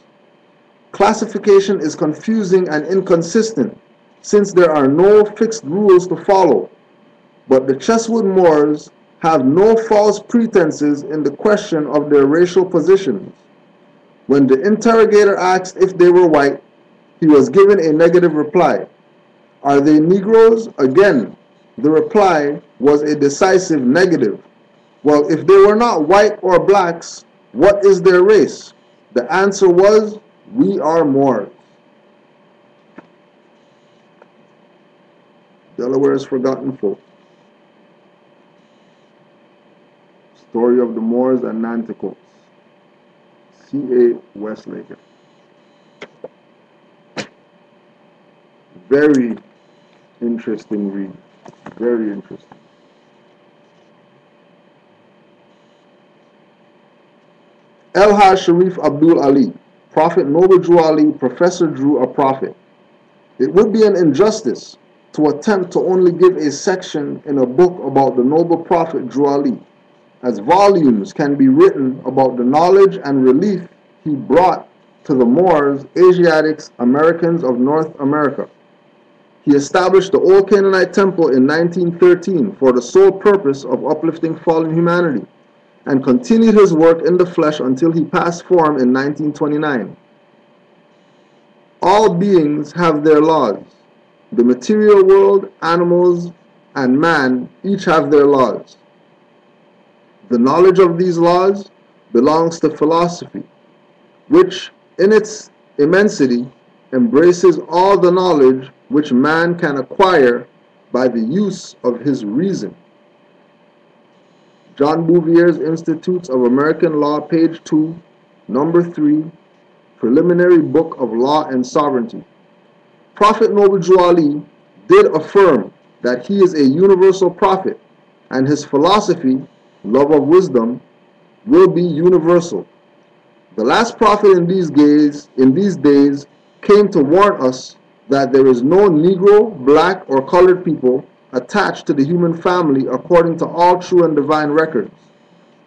Classification is confusing and inconsistent since there are no fixed rules to follow. But the Chesswood Moors have no false pretenses in the question of their racial positions. When the interrogator asked if they were white, he was given a negative reply. Are they Negroes? Again, the reply was a decisive negative. Well, if they were not white or blacks, what is their race? The answer was, we are Moors. Delaware's Forgotten Folk. Story of the Moors and Nanticoke. C.A. Westlake. Very interesting read. Very interesting. El-Haj Sharif Abdul Ali, Prophet Noble Drew Ali, Professor Drew a Prophet. It would be an injustice to attempt to only give a section in a book about the noble Prophet Drew Ali, as volumes can be written about the knowledge and relief he brought to the Moors, Asiatics, Americans of North America. He established the Old Canaanite Temple in 1913 for the sole purpose of uplifting fallen humanity, and continued his work in the flesh until he passed form in 1929. All beings have their laws. The material world, animals, and man each have their laws. The knowledge of these laws belongs to philosophy, which, in its immensity, embraces all the knowledge which man can acquire by the use of his reason. John Bouvier's Institutes of American Law, page 2, number 3, Preliminary Book of Law and Sovereignty. Prophet Noble Drew Ali did affirm that he is a universal prophet, and his philosophy, love of wisdom, will be universal. The last prophet in these days came to warn us that there is no Negro, black, or colored people attached to the human family according to all true and divine records.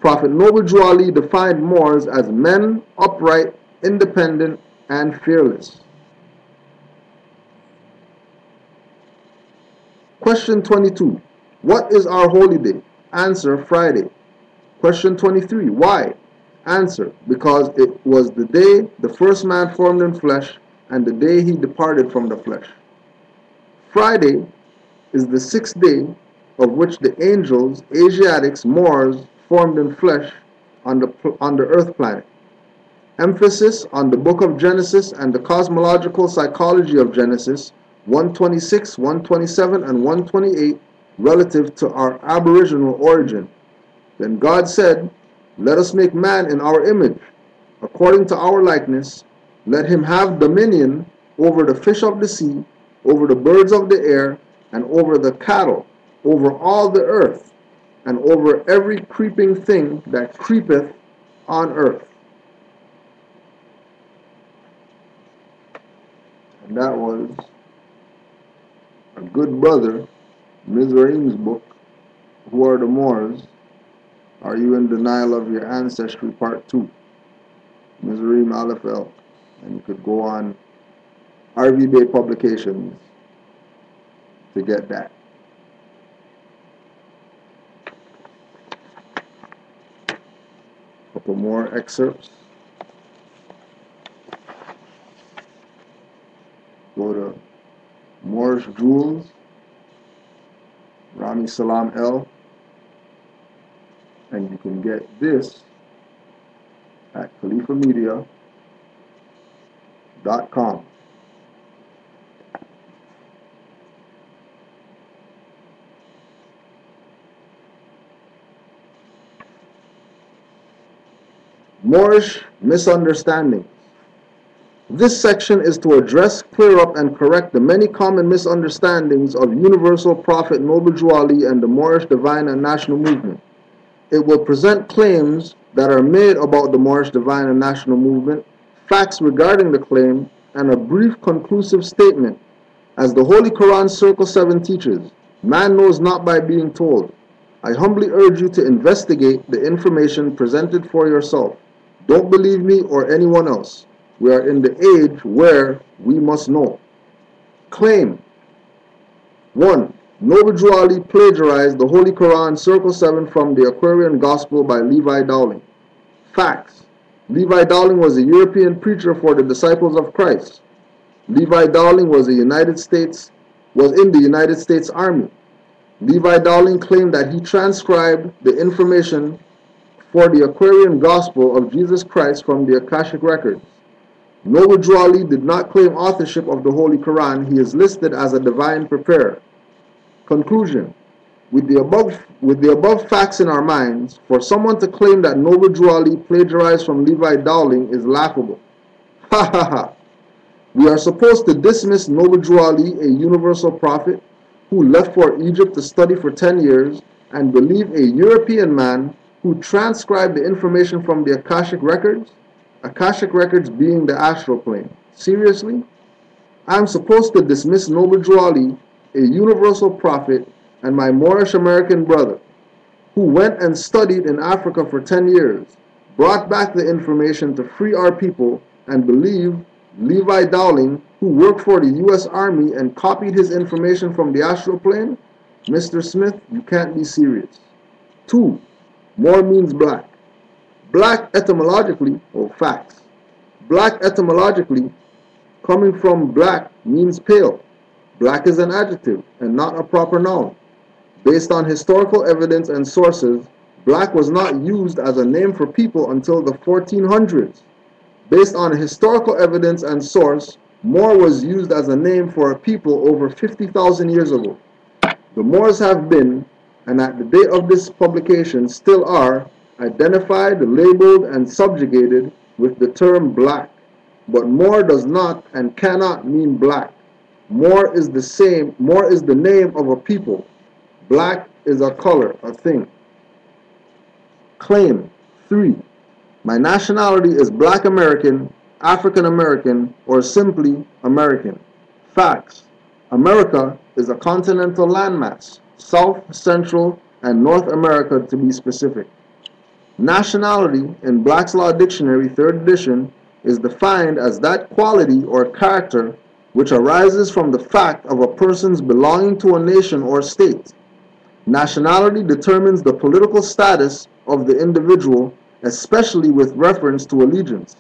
Prophet Noble Drew Ali defined Moors as men upright, independent, and fearless. Question 22. What is our holy day? Answer, Friday. Question 23. Why? Answer, because it was the day the first man formed in flesh and the day he departed from the flesh. Friday is the sixth day of which the angels, Asiatics, Moors, formed in flesh on the earth planet. Emphasis on the book of Genesis and the cosmological psychology of Genesis 126, 127, and 128 relative to our aboriginal origin. Then God said, let us make man in our image, according to our likeness. Let him have dominion over the fish of the sea, over the birds of the air, and over the cattle, over all the earth, and over every creeping thing that creepeth on earth. And that was a good brother, Mizraim's book, Who Are the Moors? Are You in Denial of Your Ancestry? Part 2. Mizraim Aleph El. And you could go on RV Bay Publications to get that. Couple more excerpts. Go to Moorish Jewels, Rami Salam El, and you can get this at khalifamedia.com. Moorish misunderstandings. This section is to address, clear up, and correct the many common misunderstandings of Universal Prophet Noble Drew Ali and the Moorish Divine and National Movement. It will present claims that are made about the Moorish Divine and National Movement, facts regarding the claim, and a brief conclusive statement. As the Holy Quran Circle 7 teaches, man knows not by being told. I humbly urge you to investigate the information presented for yourself. Don't believe me or anyone else. We are in the age where we must know. Claim 1. Noble Drew Ali plagiarized the Holy Quran Circle 7 from the Aquarian Gospel by Levi Dowling. Facts. Levi Dowling was a European preacher for the Disciples of Christ. Levi Dowling was in the United States Army. Levi Dowling claimed that he transcribed the information for the Aquarian Gospel of Jesus Christ from the Akashic Records. Noble Drew Ali did not claim authorship of the Holy Quran. He is listed as a divine preparer. Conclusion. With the above facts in our minds, for someone to claim that Noble Drew Ali plagiarized from Levi Dowling is laughable. Ha ha ha. We are supposed to dismiss Noble Drew Ali, a universal prophet, who left for Egypt to study for 10 years, and believe a European man who transcribed the information from the Akashic Records? Akashic Records being the astral plane. Seriously? I am supposed to dismiss Noble Drew Ali, a universal prophet, and my Moorish American brother, who went and studied in Africa for 10 years, brought back the information to free our people, and believe Levi Dowling, who worked for the U.S. Army and copied his information from the astral plane? Mr. Smith, you can't be serious. 2. Moor means black. Black etymologically, facts. Black etymologically, coming from black, means pale. Black is an adjective and not a proper noun. Based on historical evidence and sources, black was not used as a name for people until the 1400s. Based on historical evidence and source, Moor was used as a name for a people over 50,000 years ago. The Moors have been, and at the date of this publication still are, identified, labeled, and subjugated with the term black. But Moor does not and cannot mean black. Moor is the name of a people. Black is a color, a thing. Claim 3. My nationality is Black American, African American, or simply American. Facts. America is a continental landmass, South, Central, and North America to be specific. Nationality in Black's Law Dictionary, 3rd edition, is defined as that quality or character which arises from the fact of a person's belonging to a nation or state. Nationality determines the political status of the individual, especially with reference to allegiance.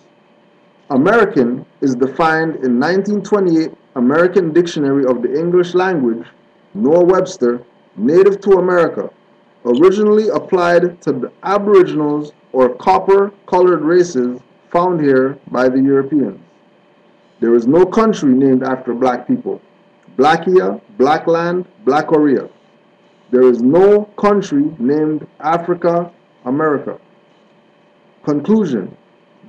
American is defined in 1928 American Dictionary of the English Language, Noah Webster, native to America, originally applied to the Aboriginals or copper-colored races found here by the Europeans. There is no country named after black people. Blackia, Blackland, Blackoria. There is no country named Africa, America. Conclusion.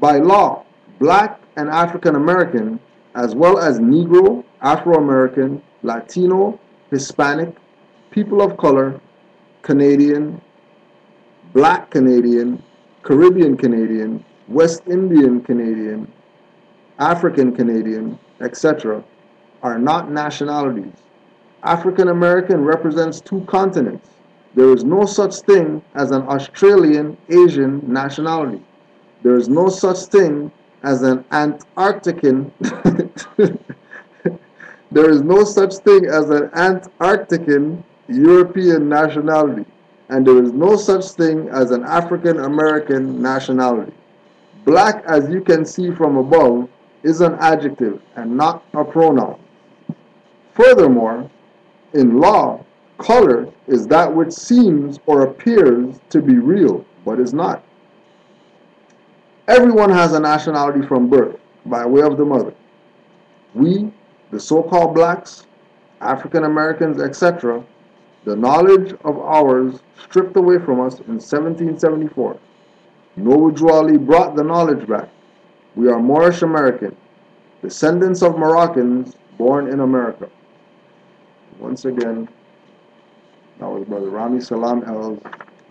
By law, black and African American, as well as Negro, Afro-American, Latino, Hispanic, people of color, Canadian, Black Canadian, Caribbean Canadian, West Indian Canadian, African Canadian, etc., are not nationalities. African American represents 2 continents. There is no such thing as an Australian Asian nationality. There is no such thing as an Antarctican there is no such thing as an Antarctican European nationality, and there is no such thing as an African American nationality. Black, as you can see from above, is an adjective and not a pronoun. Furthermore, in law, color is that which seems or appears to be real, but is not. Everyone has a nationality from birth, by way of the mother. We, the so-called blacks, African Americans, etc., the knowledge of ours stripped away from us in 1774. Noble Drew Ali brought the knowledge back. We are Moorish American, descendants of Moroccans born in America. Once again, that was Brother Rami Salam L's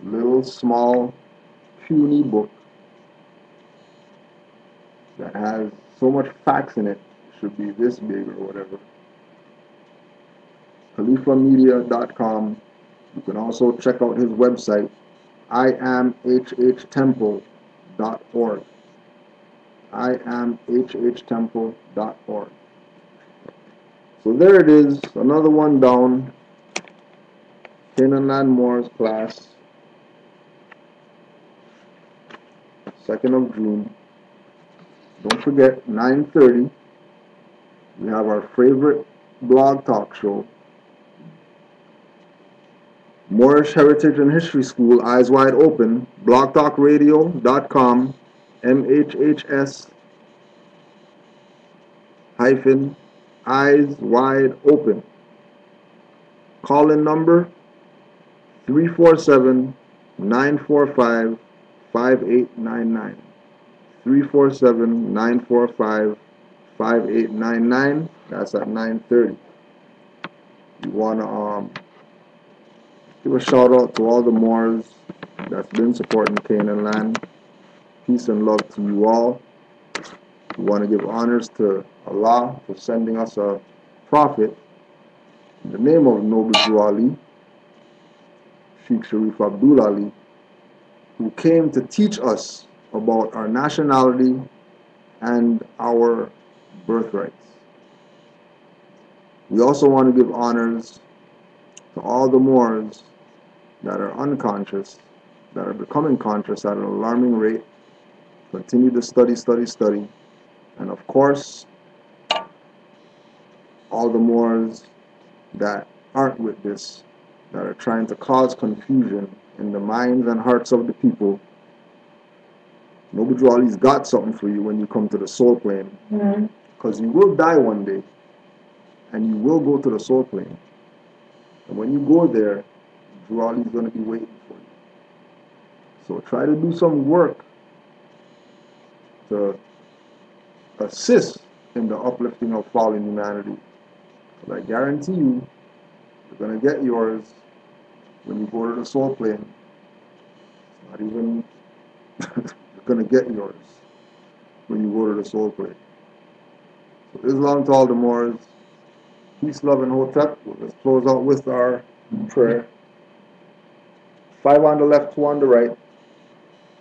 little, small, puny book that has so much facts in it. It should be this big or whatever. khalifamedia.com. You can also check out his website, iamhhtemple.org. iamhhtemple.org. So there it is, another one down. Canaanland Moors class, 2nd of June. Don't forget, 9:30, we have our favorite blog talk show, Moorish Heritage and History School, Eyes Wide Open, blogtalkradio.com, MHHS hyphen Eyes Wide Open. Call-in number 347-945-5899. 347-945-5899. That's at 9:30. You want to give a shout out to all the Moors that's been supporting Canaanland. Peace and love to you all. We want to give honors to Allah for sending us a prophet in the name of Noble Drew Ali, Sheikh Sharif Abdul Ali, who came to teach us about our nationality and our birthrights. We also want to give honors to all the Moors that are unconscious, that are becoming conscious at an alarming rate. Continue to study, study, study. And of course, all the Moors that aren't with this, that are trying to cause confusion in the minds and hearts of the people. Noble Drew Ali's got something for you when you come to the soul plane. Because you will die one day, and you will go to the soul plane. And when you go there, Drew Ali's going to be waiting for you. So try to do some work to assist in the uplifting of fallen humanity. Because I guarantee you, you're going to get yours when you go to the soul plane. It's not even, you're going to get yours when you go to the soul plane. So Islam to all the Moors. Peace, love, and hotep. Let's close out with our prayer. 5 on the left, 2 on the right.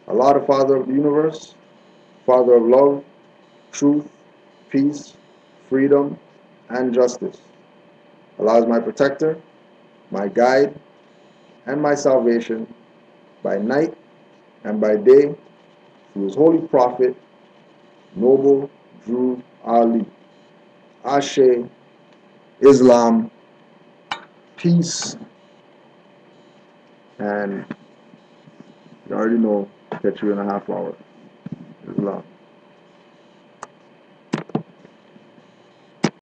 Allah, the Father of the universe, Father of love, truth, peace, freedom, and justice. Allah is my protector, my guide, and my salvation by night and by day through His holy prophet, Noble Drew Ali. Ashe, Islam, peace, and you already know, catch you in a half hour. Islam.